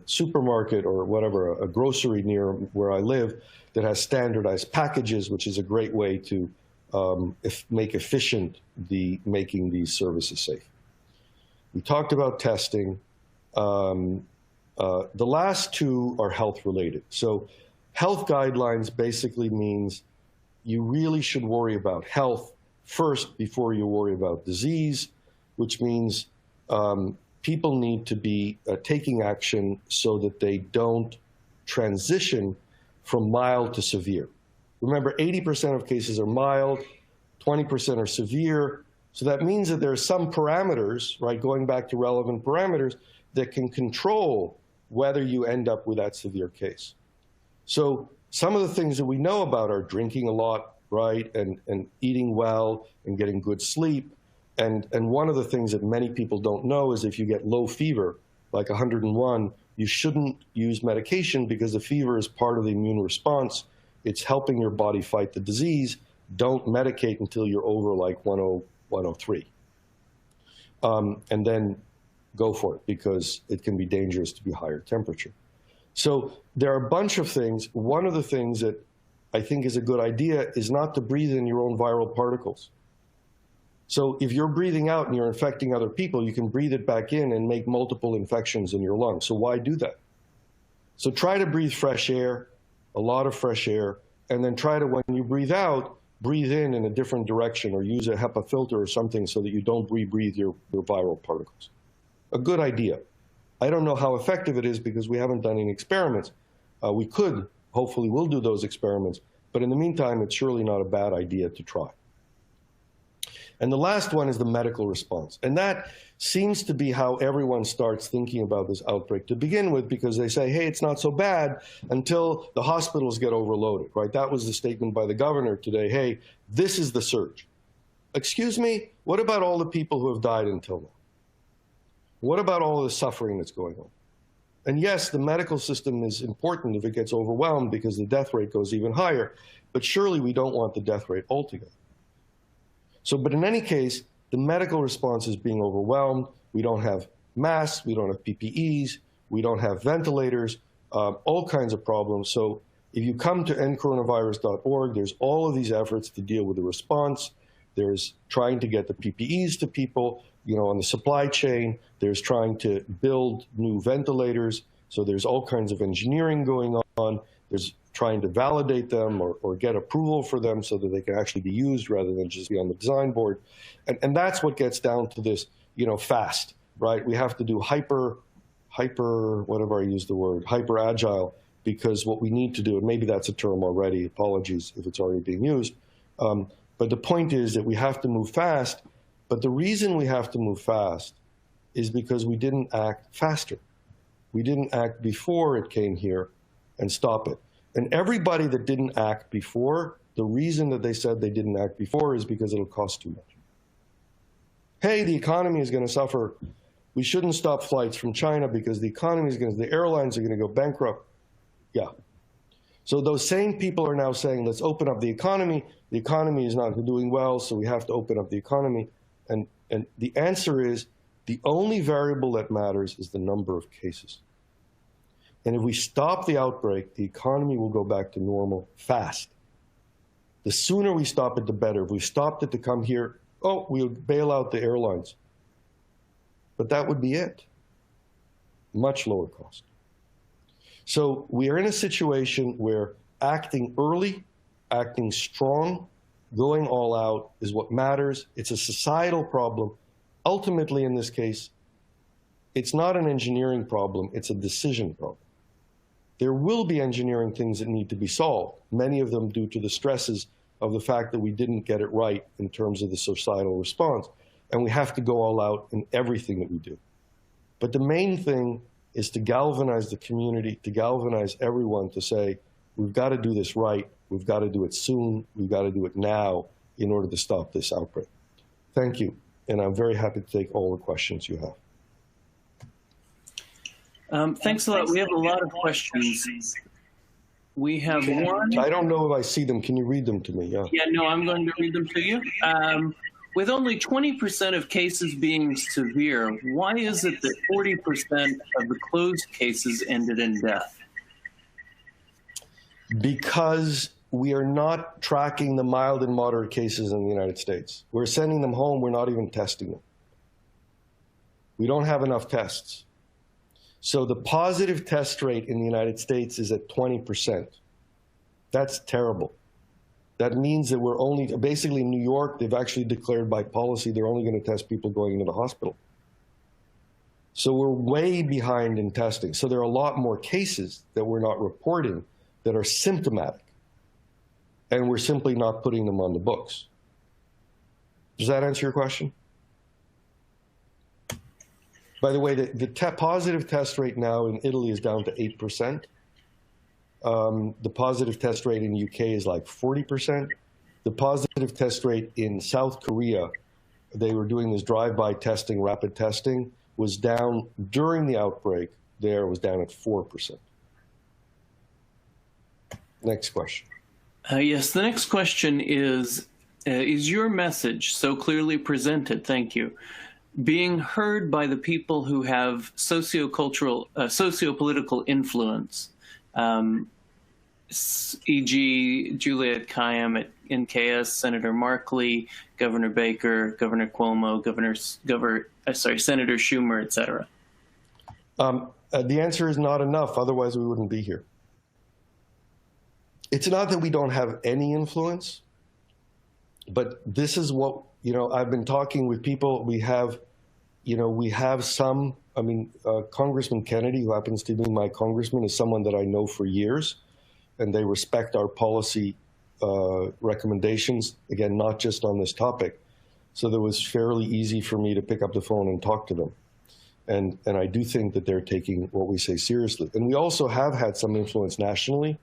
supermarket or whatever, a grocery near where I live that has standardized packages, which is a great way to make efficient making these services safe. We talked about testing. The last two are health related. So health guidelines basically means you really should worry about health first before you worry about disease, which means people need to be taking action so that they don't transition from mild to severe. Remember, 80% of cases are mild, 20% are severe. So that means that there are some parameters, right, going back to relevant parameters, that can control whether you end up with that severe case. So some of the things that we know about are drinking a lot, right, and eating well and getting good sleep. And one of the things that many people don't know is if you get low fever, like 101, you shouldn't use medication because the fever is part of the immune response. It's helping your body fight the disease. Don't medicate until you're over like 100, 103. And then go for it because it can be dangerous to be higher temperature. So there are a bunch of things. One of the things that I think is a good idea is not to breathe in your own viral particles. So if you're breathing out and you're infecting other people, you can breathe it back in and make multiple infections in your lungs. So why do that? So try to breathe fresh air, a lot of fresh air, and then try to, when you breathe out, breathe in a different direction or use a HEPA filter or something so that you don't rebreathe your viral particles. A good idea. I don't know how effective it is because we haven't done any experiments. We could, hopefully we'll do those experiments, but in the meantime, it's surely not a bad idea to try. And the last one is the medical response. And that seems to be how everyone starts thinking about this outbreak to begin with, because they say, hey, it's not so bad until the hospitals get overloaded, right? That was the statement by the governor today. Hey, this is the surge. Excuse me, what about all the people who have died until now? What about all the suffering that's going on? And yes, the medical system is important if it gets overwhelmed because the death rate goes even higher, but surely we don't want the death rate altogether. So, but in any case, the medical response is being overwhelmed. We don't have masks, we don't have PPEs, we don't have ventilators, all kinds of problems. So if you come to endcoronavirus.org, there's all of these efforts to deal with the response. There's trying to get the PPEs to people, on the supply chain. There's trying to build new ventilators. So there's all kinds of engineering going on. There's trying to validate them or get approval for them so that they can actually be used rather than just be on the design board. And that's what gets down to this, fast, right? We have to do hyper, whatever I use the word, hyper agile, because what we need to do, and maybe that's a term already, apologies if it's already being used, but the point is that we have to move fast. But the reason we have to move fast is because we didn't act faster. We didn't act before it came here and stop it. And everybody that didn't act before, the reason that they said they didn't act before is because it'll cost too much. Hey, the economy is going to suffer. We shouldn't stop flights from China because the airlines are going to go bankrupt. Yeah. So those same people are now saying, let's open up the economy. The economy is not doing well, so we have to open up the economy. And the answer is, the only variable that matters is the number of cases. And if we stop the outbreak, the economy will go back to normal fast. The sooner we stop it, the better. If we stopped it to come here, we'll bail out the airlines. But that would be it. Much lower cost. So we are in a situation where acting early, acting strong, going all out is what matters. It's a societal problem. Ultimately, in this case, it's not an engineering problem, it's a decision problem. There will be engineering things that need to be solved, many of them due to the stresses of the fact that we didn't get it right in terms of the societal response. And we have to go all out in everything that we do. But the main thing is to galvanize the community, to galvanize everyone to say, we've got to do this right, we've got to do it soon, we've got to do it now in order to stop this outbreak. Thank you, and I'm very happy to take all the questions you have. Thanks a lot. We have a lot of questions. We have one. I don't know if I see them. Can you read them to me? Yeah, no, I'm going to read them to you. With only 20% of cases being severe, why is it that 40% of the closed cases ended in death? Because we are not tracking the mild and moderate cases in the United States. We're sending them home. We're not even testing them. We don't have enough tests. So the positive test rate in the United States is at 20%. That's terrible. That means that we're only, basically in New York, they've actually declared by policy they're only going to test people going into the hospital. So we're way behind in testing. So there are a lot more cases that we're not reporting that are symptomatic. And we're simply not putting them on the books. Does that answer your question? By the way, the positive test rate now in Italy is down to 8%. The positive test rate in the UK is like 40%. The positive test rate in South Korea, they were doing this drive-by testing, rapid testing, was down during the outbreak. There was down at 4%. Next question. Yes, the next question is your message so clearly presented, thank you, being heard by the people who have socio-political influence, e.g. Juliet Kayyem at NKS, Senator Markley, Governor Baker, Governor Cuomo, Senator Schumer, etc.? The answer is not enough, otherwise we wouldn't be here. It's not that we don't have any influence, but this is what, I've been talking with people. We have some, Congressman Kennedy, who happens to be my congressman, is someone that I know for years, and they respect our policy recommendations, again, not just on this topic. So it was fairly easy for me to pick up the phone and talk to them. And I do think that they're taking what we say seriously. And we also have had some influence nationally,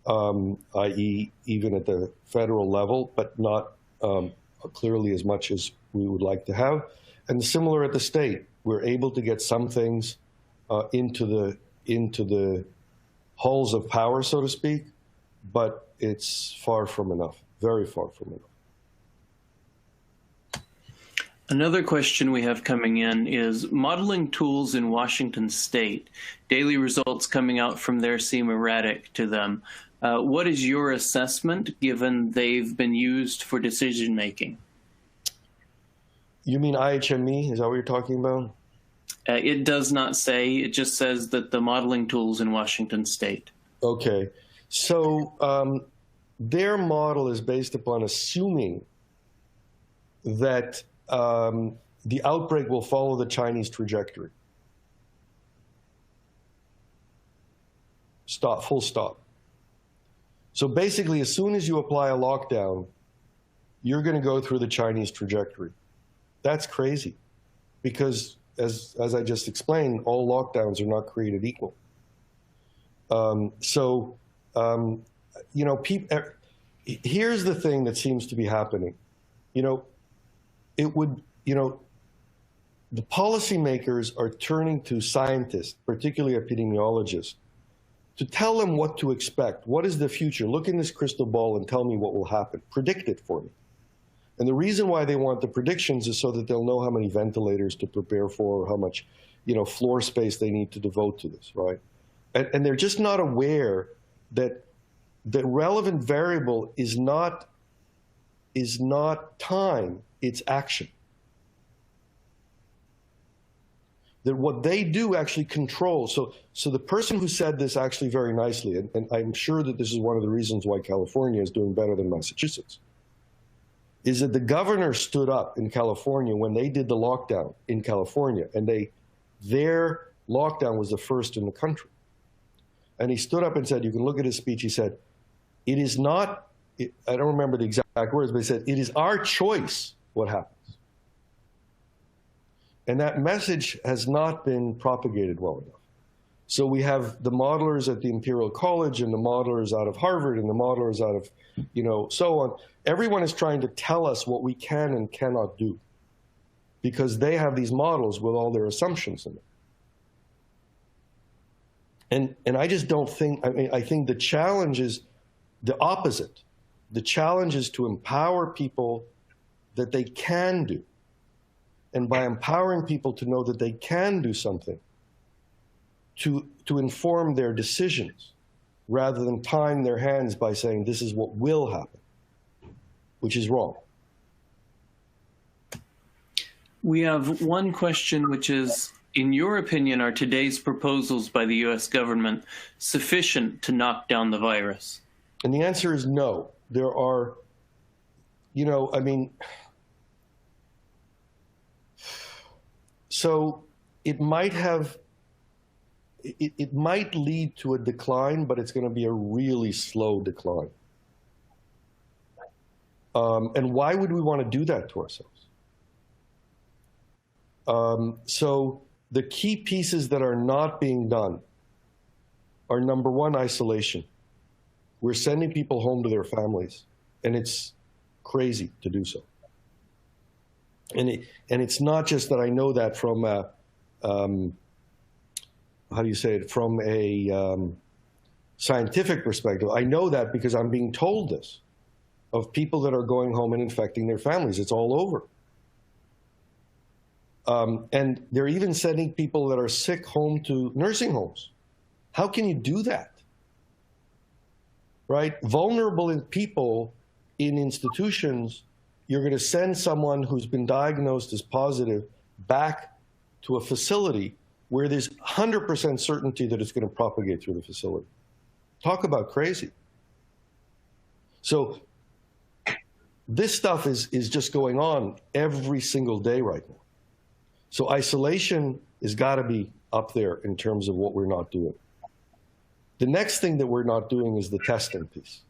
i.e. even at the federal level, but not clearly as much as we would like to have. And similar at the state, we're able to get some things into the halls of power, so to speak, but it's far from enough, very far from enough. Another question we have coming in is modeling tools in Washington state. Daily results coming out from there seem erratic to them. What is your assessment, given they've been used for decision making? You mean IHME? Is that what you're talking about? It does not say. It just says that the modeling tools in Washington state. Okay. So their model is based upon assuming that the outbreak will follow the Chinese trajectory. Stop, full stop. So basically, as soon as you apply a lockdown, you're going to go through the Chinese trajectory. That's crazy, because as I just explained, all lockdowns are not created equal. Here's the thing that seems to be happening. The policymakers are turning to scientists, particularly epidemiologists, to tell them what to expect. What is the future? Look in this crystal ball and tell me what will happen. Predict it for me. And the reason why they want the predictions is so that they'll know how many ventilators to prepare for, or how much, floor space they need to devote to this, right? And they're just not aware that the relevant variable is not time, it's action. That what they do actually controls. So the person who said this actually very nicely, and I'm sure that this is one of the reasons why California is doing better than Massachusetts, is that the governor stood up in California when they did the lockdown in California, and their lockdown was the first in the country. And he stood up and said, you can look at his speech, he said, it is not, I don't remember the exact words, but he said, it is our choice what happens. And that message has not been propagated well enough. So we have the modelers at the Imperial College, and the modelers out of Harvard, and the modelers out of, so on. Everyone is trying to tell us what we can and cannot do, because they have these models with all their assumptions in them. And I just don't think, I think the challenge is the opposite. The challenge is to empower people that they can do. And by empowering people to know that they can do something, to inform their decisions, rather than tying their hands by saying this is what will happen, which is wrong. We have one question, which is, in your opinion, are today's proposals by the U.S. government sufficient to knock down the virus? And the answer is no. There are, so it might lead to a decline, but it's going to be a really slow decline. And why would we want to do that to ourselves? So the key pieces that are not being done are, number one, isolation. We're sending people home to their families, and it's crazy to do so. And it's not just that I know that from a, how do you say it, from a scientific perspective. I know that because I'm being told this of people that are going home and infecting their families. It's all over. And they're even sending people that are sick home to nursing homes. How can you do that? Right? Vulnerable people in institutions, you're going to send someone who's been diagnosed as positive back to a facility where there's 100% certainty that it's going to propagate through the facility. Talk about crazy. So this stuff is just going on every single day right now. So isolation has got to be up there in terms of what we're not doing. The next thing that we're not doing is the testing piece.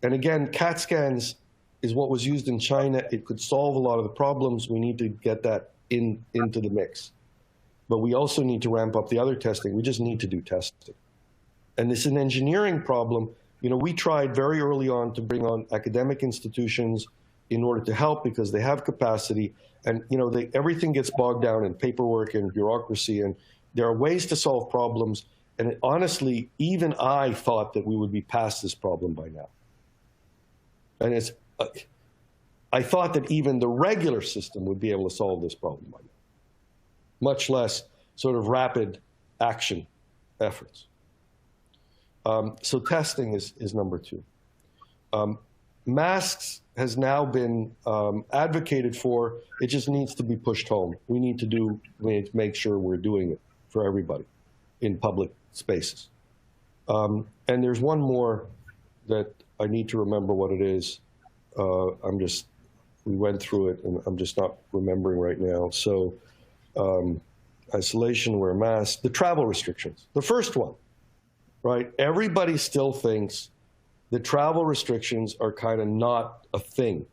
And again, CAT scans is what was used in China. It could solve a lot of the problems. We need to get that into the mix. But we also need to ramp up the other testing. We just need to do testing. And this is an engineering problem. You know, we tried very early on to bring on academic institutions in order to help because they have capacity. And, you know, everything gets bogged down in paperwork and bureaucracy. And there are ways to solve problems. And honestly, even I thought that we would be past this problem by now. And I thought that even the regular system would be able to solve this problem by now, much less sort of rapid action efforts. So testing is number two. Masks has now been advocated for. It just needs to be pushed home. We need to make sure we're doing it for everybody in public spaces. And there's one more that I need to remember what it is. We went through it and I'm just not remembering right now. So isolation, wear a mask, the travel restrictions, the first one, right? Everybody still thinks the travel restrictions are kind of not a thing.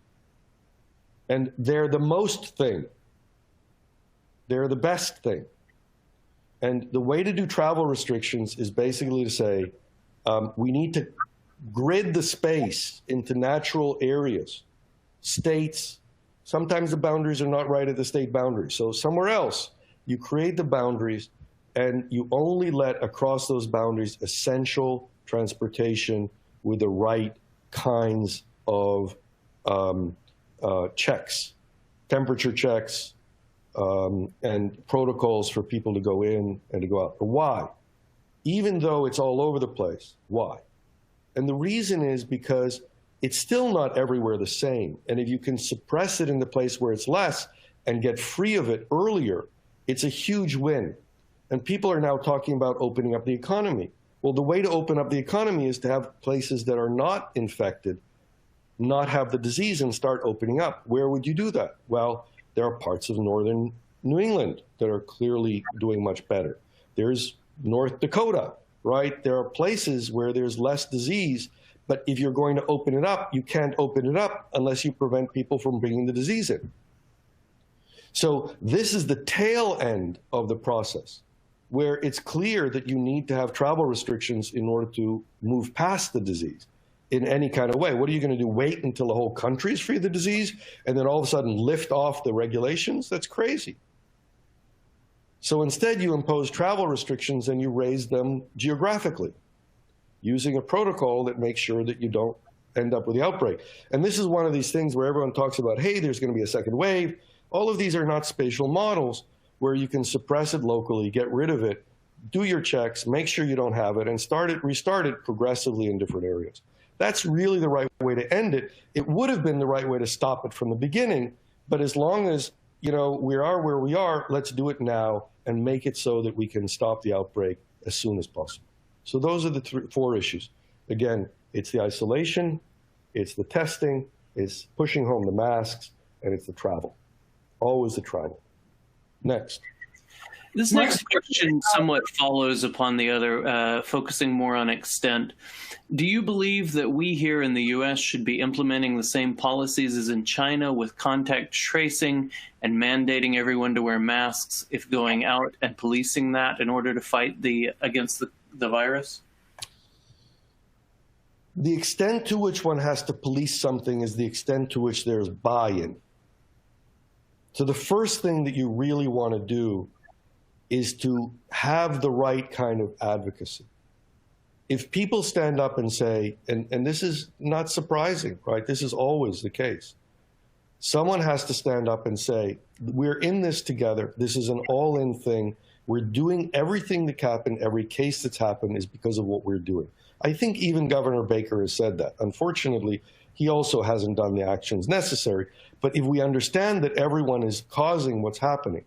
And they're the most thing. They're the best thing. And the way to do travel restrictions is basically to say, we need to grid the space into natural areas, states. Sometimes the boundaries are not right at the state boundary. So somewhere else, you create the boundaries and you only let across those boundaries essential transportation with the right kinds of checks, temperature checks, and protocols for people to go in and to go out. But why? Even though it's all over the place, why? And the reason is because it's still not everywhere the same. And if you can suppress it in the place where it's less and get free of it earlier, it's a huge win. And people are now talking about opening up the economy. Well, the way to open up the economy is to have places that are not infected, not have the disease and start opening up. Where would you do that? Well, there are parts of northern New England that are clearly doing much better. There's North Dakota, right? There are places where there's less disease, but if you're going to open it up, you can't open it up unless you prevent people from bringing the disease in. So this is the tail end of the process, where it's clear that you need to have travel restrictions in order to move past the disease in any kind of way. What are you going to do? Wait until the whole country is free of the disease and then all of a sudden lift off the regulations? That's crazy. So instead you impose travel restrictions and you raise them geographically using a protocol that makes sure that you don't end up with the outbreak. And this is one of these things where everyone talks about, hey, there's going to be a second wave. All of these are not spatial models where you can suppress it locally, get rid of it, do your checks, make sure you don't have it, and restart it progressively in different areas. That's really the right way to end it. It would have been the right way to stop it from the beginning, but as long as, you know, we are where we are, let's do it now and make it so that we can stop the outbreak as soon as possible. So those are the four issues. Again, it's the isolation, it's the testing, it's pushing home the masks, and it's the travel. Always the travel. Next. This next question somewhat follows upon the other, focusing more on extent. Do you believe that we here in the U.S. should be implementing the same policies as in China with contact tracing and mandating everyone to wear masks if going out and policing that in order to fight against the virus? The extent to which one has to police something is the extent to which there's buy-in. So the first thing that you really want to do is to have the right kind of advocacy. If people stand up and say, and this is not surprising, right? This is always the case. Someone has to stand up and say, we're in this together. This is an all-in thing. We're doing everything that happened. Every case that's happened is because of what we're doing. I think even Governor Baker has said that. Unfortunately, he also hasn't done the actions necessary. But if we understand that everyone is causing what's happening,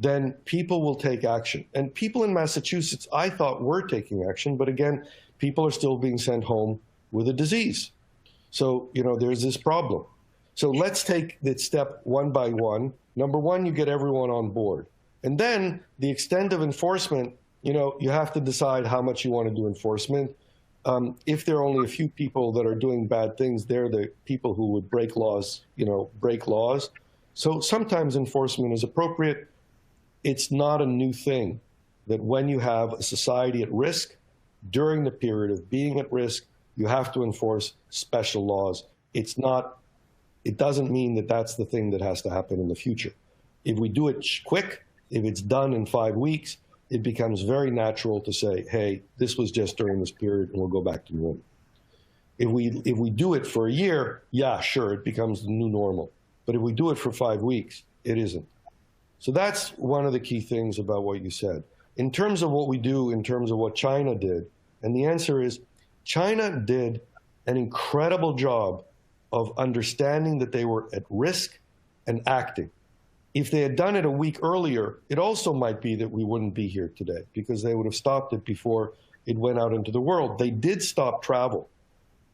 then people will take action. And people in Massachusetts, I thought, were taking action. But again, people are still being sent home with a disease. So, there's this problem. So let's take that step one by one. Number one, you get everyone on board. And then the extent of enforcement, you have to decide how much you want to do enforcement. If there are only a few people that are doing bad things, they're the people who would break laws, break laws. So sometimes enforcement is appropriate. It's not a new thing that when you have a society at risk, during the period of being at risk, you have to enforce special laws. It doesn't mean that that's the thing that has to happen in the future. If we do it quick, if it's done in 5 weeks, it becomes very natural to say, hey, this was just during this period and we'll go back to normal. If we do it for a year, yeah, sure, it becomes the new normal. But if we do it for 5 weeks, it isn't. So that's one of the key things about what you said. In terms of what we do, in terms of what China did, and the answer is China did an incredible job of understanding that they were at risk and acting. If they had done it a week earlier, it also might be that we wouldn't be here today because they would have stopped it before it went out into the world. They did stop travel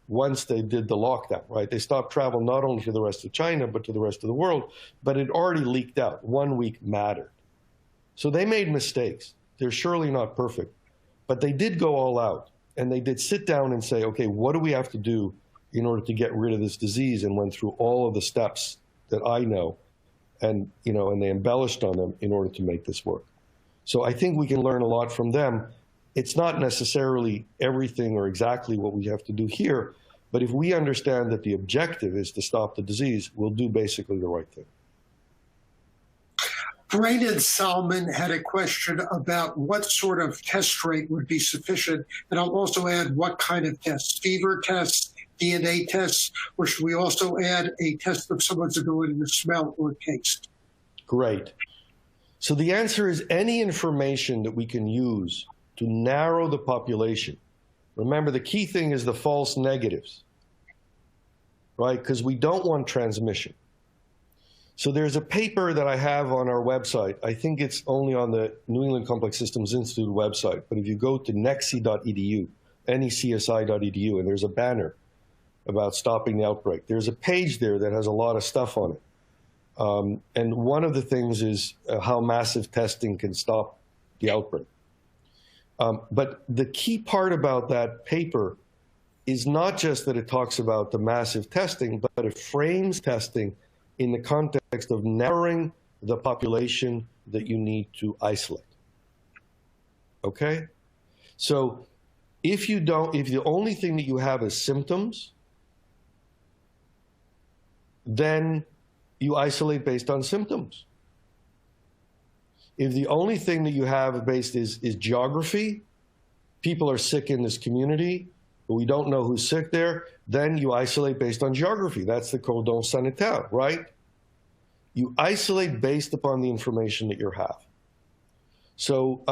once they did the lockdown, right? They stopped travel not only to the rest of China, but to the rest of the world, but it already leaked out. 1 week mattered. So they made mistakes. They're surely not perfect, but they did go all out and they did sit down and say, okay, what do we have to do in order to get rid of this disease, and went through all of the steps that I know, and they embellished on them in order to make this work. So I think we can learn a lot from them. It's not necessarily everything or exactly what we have to do here, but if we understand that the objective is to stop the disease, we'll do basically the right thing. Brandon Salmon had a question about what sort of test rate would be sufficient, and I'll also add what kind of tests, fever tests, DNA tests, or should we also add a test of someone's ability to smell or taste? Great. So the answer is any information that we can use to narrow the population. Remember, the key thing is the false negatives, right? Because we don't want transmission. So there's a paper that I have on our website. I think it's only on the New England Complex Systems Institute website, but if you go to NECSI.edu, NECSI.edu, and there's a banner about stopping the outbreak. There's a page there that has a lot of stuff on it. And one of the things is how massive testing can stop the outbreak. But the key part about that paper is not just that it talks about the massive testing, but it frames testing in the context of narrowing the population that you need to isolate. Okay? So if the only thing that you have is symptoms, then you isolate based on symptoms. If the only thing that you have based is geography, people are sick in this community, but we don't know who's sick there, then you isolate based on geography. That's the cordon sanitaire, right? You isolate based upon the information that you have. So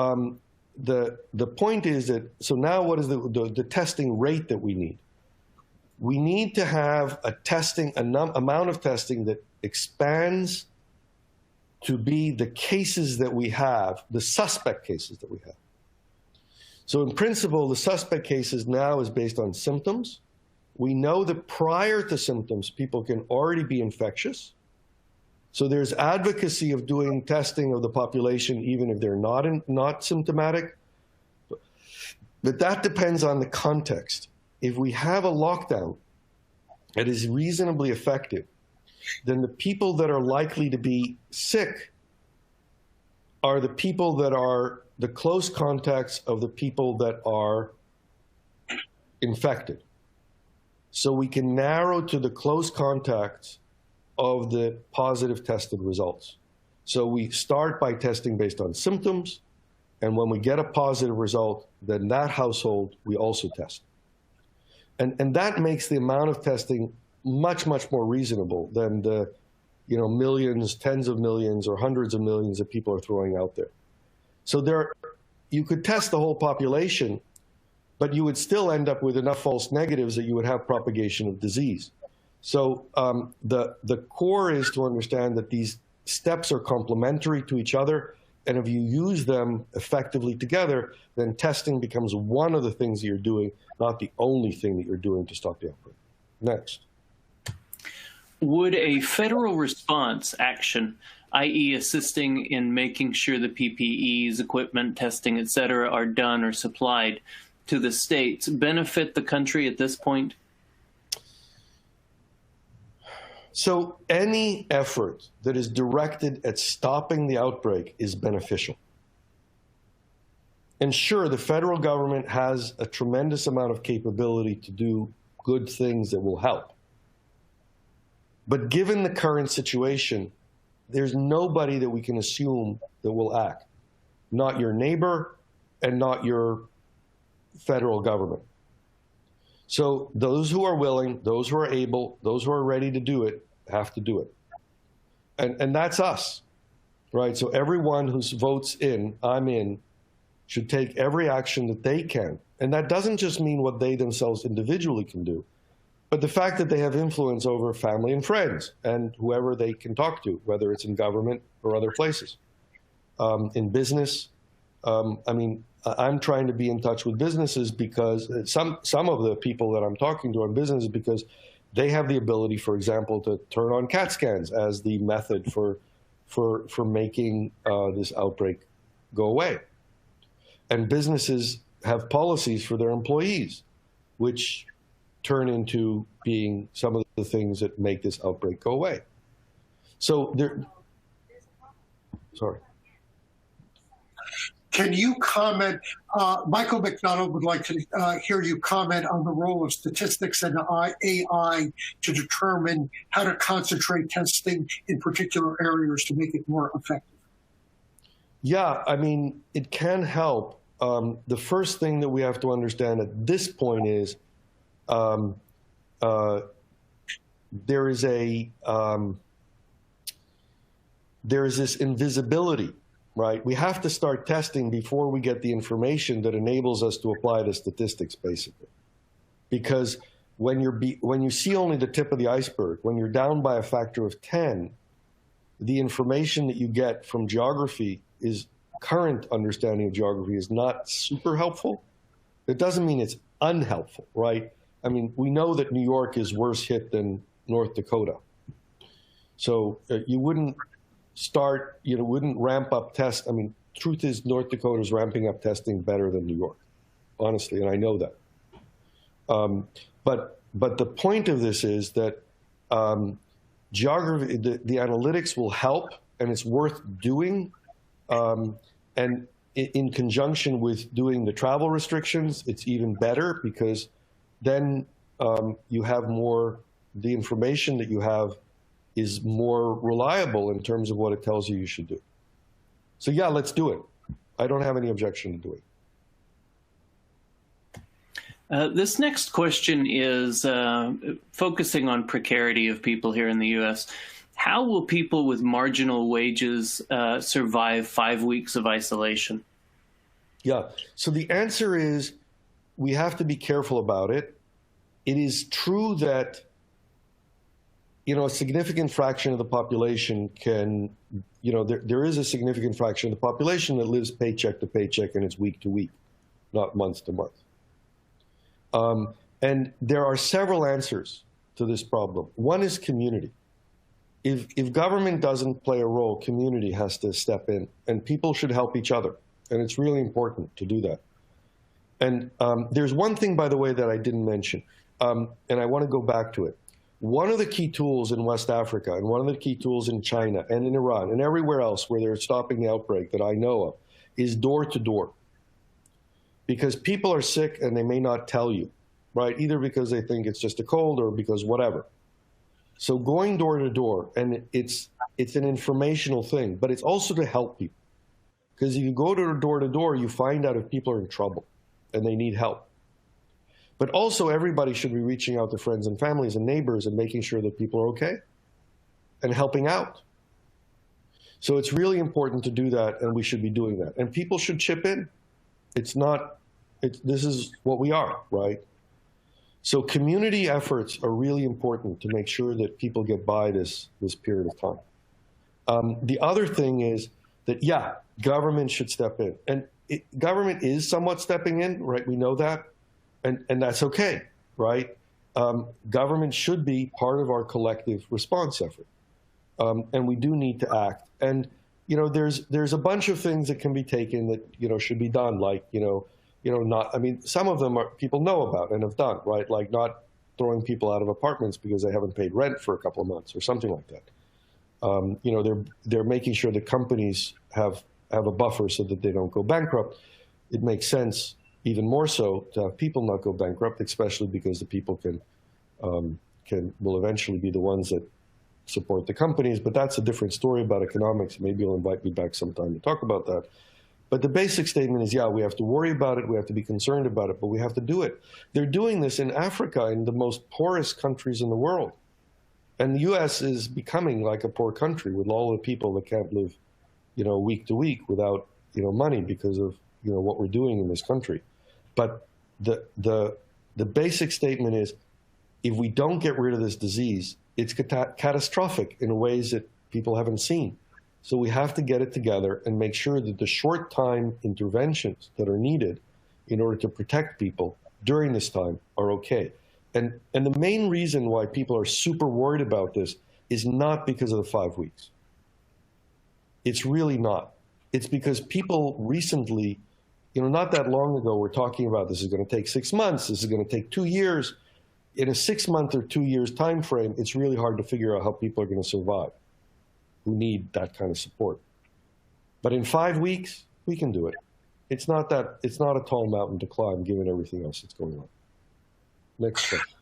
the point is that, so now what is the testing rate that we need? We need to have a testing, amount of testing that expands to be the cases that we have, the suspect cases that we have. So in principle, the suspect cases now is based on symptoms. We know that prior to symptoms, people can already be infectious. So there's advocacy of doing testing of the population even if they're not symptomatic, but that depends on the context. If we have a lockdown that is reasonably effective, then the people that are likely to be sick are the people that are the close contacts of the people that are infected. So we can narrow to the close contacts of the positive tested results. So we start by testing based on symptoms, and when we get a positive result, then that household we also test. And that makes the amount of testing much, much more reasonable than the millions, tens of millions, or hundreds of millions that people are throwing out there. So you could test the whole population, but you would still end up with enough false negatives that you would have propagation of disease. So the core is to understand that these steps are complementary to each other, and if you use them effectively together, then testing becomes one of the things that you're doing, not the only thing that you're doing to stop the outbreak. Next. Would a federal response action, i.e. assisting in making sure the PPEs, equipment, testing, et cetera, are done or supplied to the states, benefit the country at this point? So any effort that is directed at stopping the outbreak is beneficial. And sure, the federal government has a tremendous amount of capability to do good things that will help. But given the current situation, there's nobody that we can assume that will act. Not your neighbor and not your federal government. So those who are willing, those who are able, those who are ready to do it, have to do it. And that's us, right? So everyone who votes in, I'm in, should take every action that they can. And that doesn't just mean what they themselves individually can do, but the fact that they have influence over family and friends and whoever they can talk to, whether it's in government or other places. In business, I'm trying to be in touch with businesses because some of the people that I'm talking to in business because they have the ability, for example, to turn on CAT scans as the method for making this outbreak go away. And businesses have policies for their employees, which turn into being some of the things that make this outbreak go away. So sorry. Can you comment, Michael McDonald would like to hear you comment on the role of statistics and AI to determine how to concentrate testing in particular areas to make it more effective. Yeah, it can help. The first thing that we have to understand at this point is there is this invisibility. Right, we have to start testing before we get the information that enables us to apply the statistics, basically. Because when you see only the tip of the iceberg, when you're down by a factor of 10, the information that you get from geography current understanding of geography is not super helpful. It doesn't mean it's unhelpful, right? We know that New York is worse hit than North Dakota. So you wouldn't ramp up tests. Truth is North Dakota's ramping up testing better than New York, honestly, and I know that. But the point of this is that geography, the analytics will help, and it's worth doing. And in conjunction with doing the travel restrictions, it's even better because then you have more, the information that you have is more reliable in terms of what it tells you should do. So yeah, let's do it. I don't have any objection to doing it. This next question is focusing on precarity of people here in the U.S. How will people with marginal wages survive 5 weeks of isolation? Yeah, so the answer is we have to be careful about it. It is true that a significant fraction of the population can, there is a significant fraction of the population that lives paycheck to paycheck and it's week to week, not month to month. And there are several answers to this problem. One is community. if government doesn't play a role, community has to step in, and people should help each other. And it's really important to do that. And there's one thing, by the way, that I didn't mention, and I want to go back to it. One of the key tools in West Africa, and one of the key tools in China and in Iran and everywhere else where they're stopping the outbreak that I know of, is door-to-door. Because people are sick and they may not tell you, right? Either because they think it's just a cold or because whatever. So going door to door, and it's an informational thing, but it's also to help people. Because if you go to door, you find out if people are in trouble and they need help. But also everybody should be reaching out to friends and families and neighbors and making sure that people are okay and helping out. So it's really important to do that, and we should be doing that. And people should chip in. This is what we are, right? So community efforts are really important to make sure that people get by this period of time. The other thing is that, yeah, government should step in. And government is somewhat stepping in, right? We know that. And that's okay, right? Government should be part of our collective response effort. And we do need to act. And, you know, there's a bunch of things that can be taken that, you know, should be done, like, I mean, some of them people know about and have done, right? Like not throwing people out of apartments because they haven't paid rent for a couple of months or something like that. They're making sure that companies have a buffer so that they don't go bankrupt. It makes sense even more so to have people not go bankrupt, especially because the people will eventually be the ones that support the companies. But that's a different story about economics. Maybe you'll invite me back sometime to talk about that. But the basic statement is, yeah, we have to worry about it, we have to be concerned about it, but we have to do it. They're doing this in Africa, in the most poorest countries in the world. And the US is becoming like a poor country with all the people that can't live, week to week without, money because of, what we're doing in this country. But the basic statement is, if we don't get rid of this disease, it's catastrophic in ways that people haven't seen. So we have to get it together and make sure that the short time interventions that are needed in order to protect people during this time are okay. And the main reason why people are super worried about this is not because of the 5 weeks. It's really not. It's because people recently, not that long ago, were talking about this is going to take 6 months, this is going to take 2 years. In a 6 month or 2 years time frame, it's really hard to figure out how people are going to survive who need that kind of support. But in 5 weeks, we can do it. It's not a tall mountain to climb given everything else that's going on. Next question.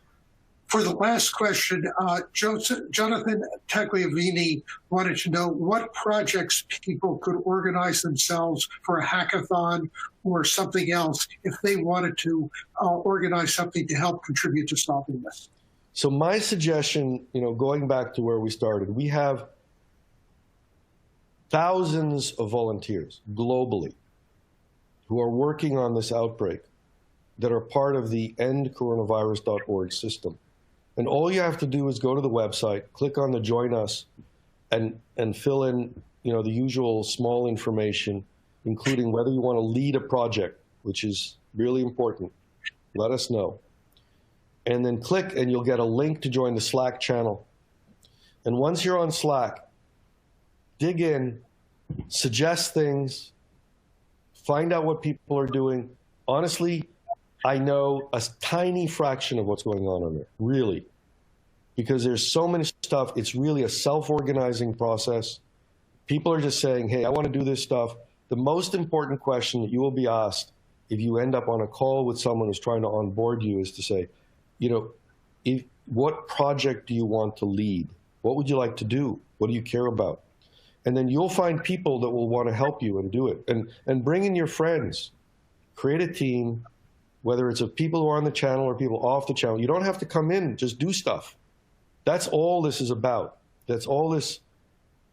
For the last question, Jonathan Tagliavini wanted to know what projects people could organize themselves for a hackathon or something else if they wanted to organize something to help contribute to solving this. So my suggestion, going back to where we started, we have thousands of volunteers globally who are working on this outbreak that are part of the endcoronavirus.org system. And all you have to do is go to the website, click on the Join Us, and fill in the usual small information, including whether you want to lead a project, which is really important. Let us know. And then click and you'll get a link to join the Slack channel. And once you're on Slack, dig in, suggest things, find out what people are doing. Honestly, I know a tiny fraction of what's going on there, really, because there's so many stuff. It's really a self-organizing process. People are just saying, hey, I want to do this stuff. The most important question that you will be asked if you end up on a call with someone who's trying to onboard you is to say, what project do you want to lead? What would you like to do? What do you care about? And then you'll find people that will want to help you and do it. And bring in your friends. Create a team, whether it's of people who are on the channel or people off the channel. You don't have to come in, just do stuff. That's all this is about. That's all this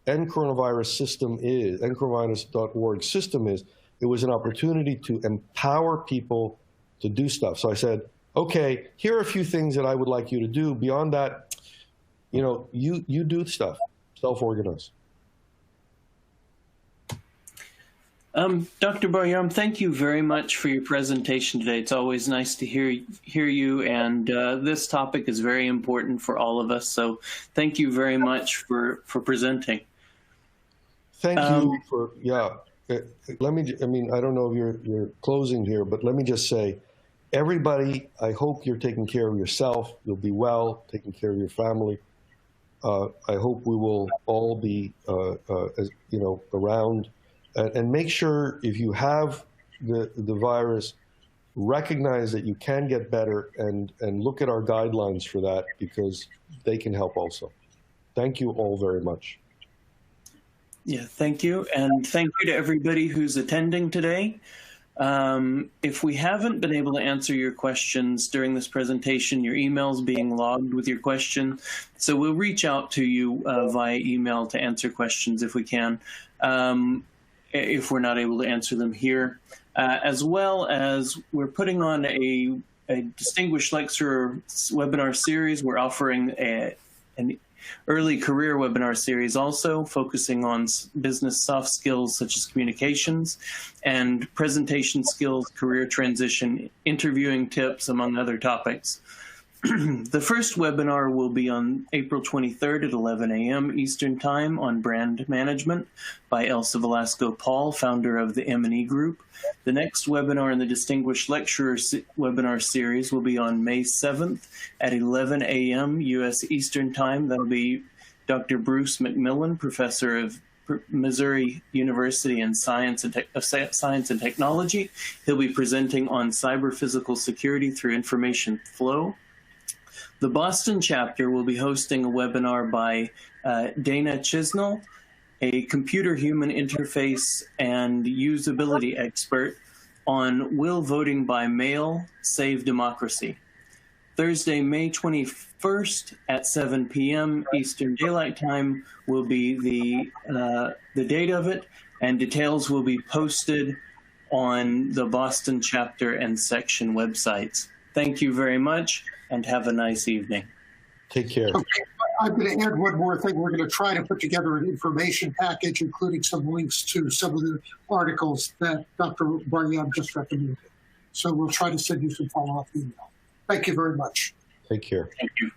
endcoronavirus system is, endcoronavirus.org system is. It was an opportunity to empower people to do stuff. So I said, okay, here are a few things that I would like you to do. Beyond that, you do stuff, self-organize. Dr. Bar-Yam, thank you very much for your presentation today. It's always nice to hear you, and this topic is very important for all of us. So thank you very much for presenting. Thank you for, let me, I mean, I don't know if you're closing here, but let me just say, everybody, I hope you're taking care of yourself. You'll be well, taking care of your family. I hope we will all be, around. And make sure if you have the virus, recognize that you can get better and look at our guidelines for that, because they can help also. Thank you all very much. Yeah, thank you. And thank you to everybody who's attending today. If we haven't been able to answer your questions during this presentation, your email's being logged with your question. So we'll reach out to you via email to answer questions if we can. If we're not able to answer them here, as well as we're putting on a distinguished lecturer webinar series. We're offering an early career webinar series also, focusing on business soft skills such as communications and presentation skills, career transition, interviewing tips, among other topics. The first webinar will be on April 23rd at 11 a.m. Eastern Time on brand management by Elsa Velasco-Paul, founder of the M&E Group. The next webinar in the Distinguished Lecturer webinar series will be on May 7th at 11 a.m. U.S. Eastern Time. That'll be Dr. Bruce McMillan, professor of Missouri University in Science and Technology. He'll be presenting on cyber physical security through information flow. The Boston chapter will be hosting a webinar by Dana Chisnell, a computer-human interface and usability expert, on Will Voting by Mail Save Democracy? Thursday, May 21st at 7 p.m. Eastern Daylight Time will be the date of it, and details will be posted on the Boston chapter and section websites. Thank you very much, and have a nice evening. Take care. Okay, I'm going to add one more thing. We're going to try to put together an information package, including some links to some of the articles that Dr. Bar-Yam just recommended. So we'll try to send you some follow-up email. Thank you very much. Take care. Thank you.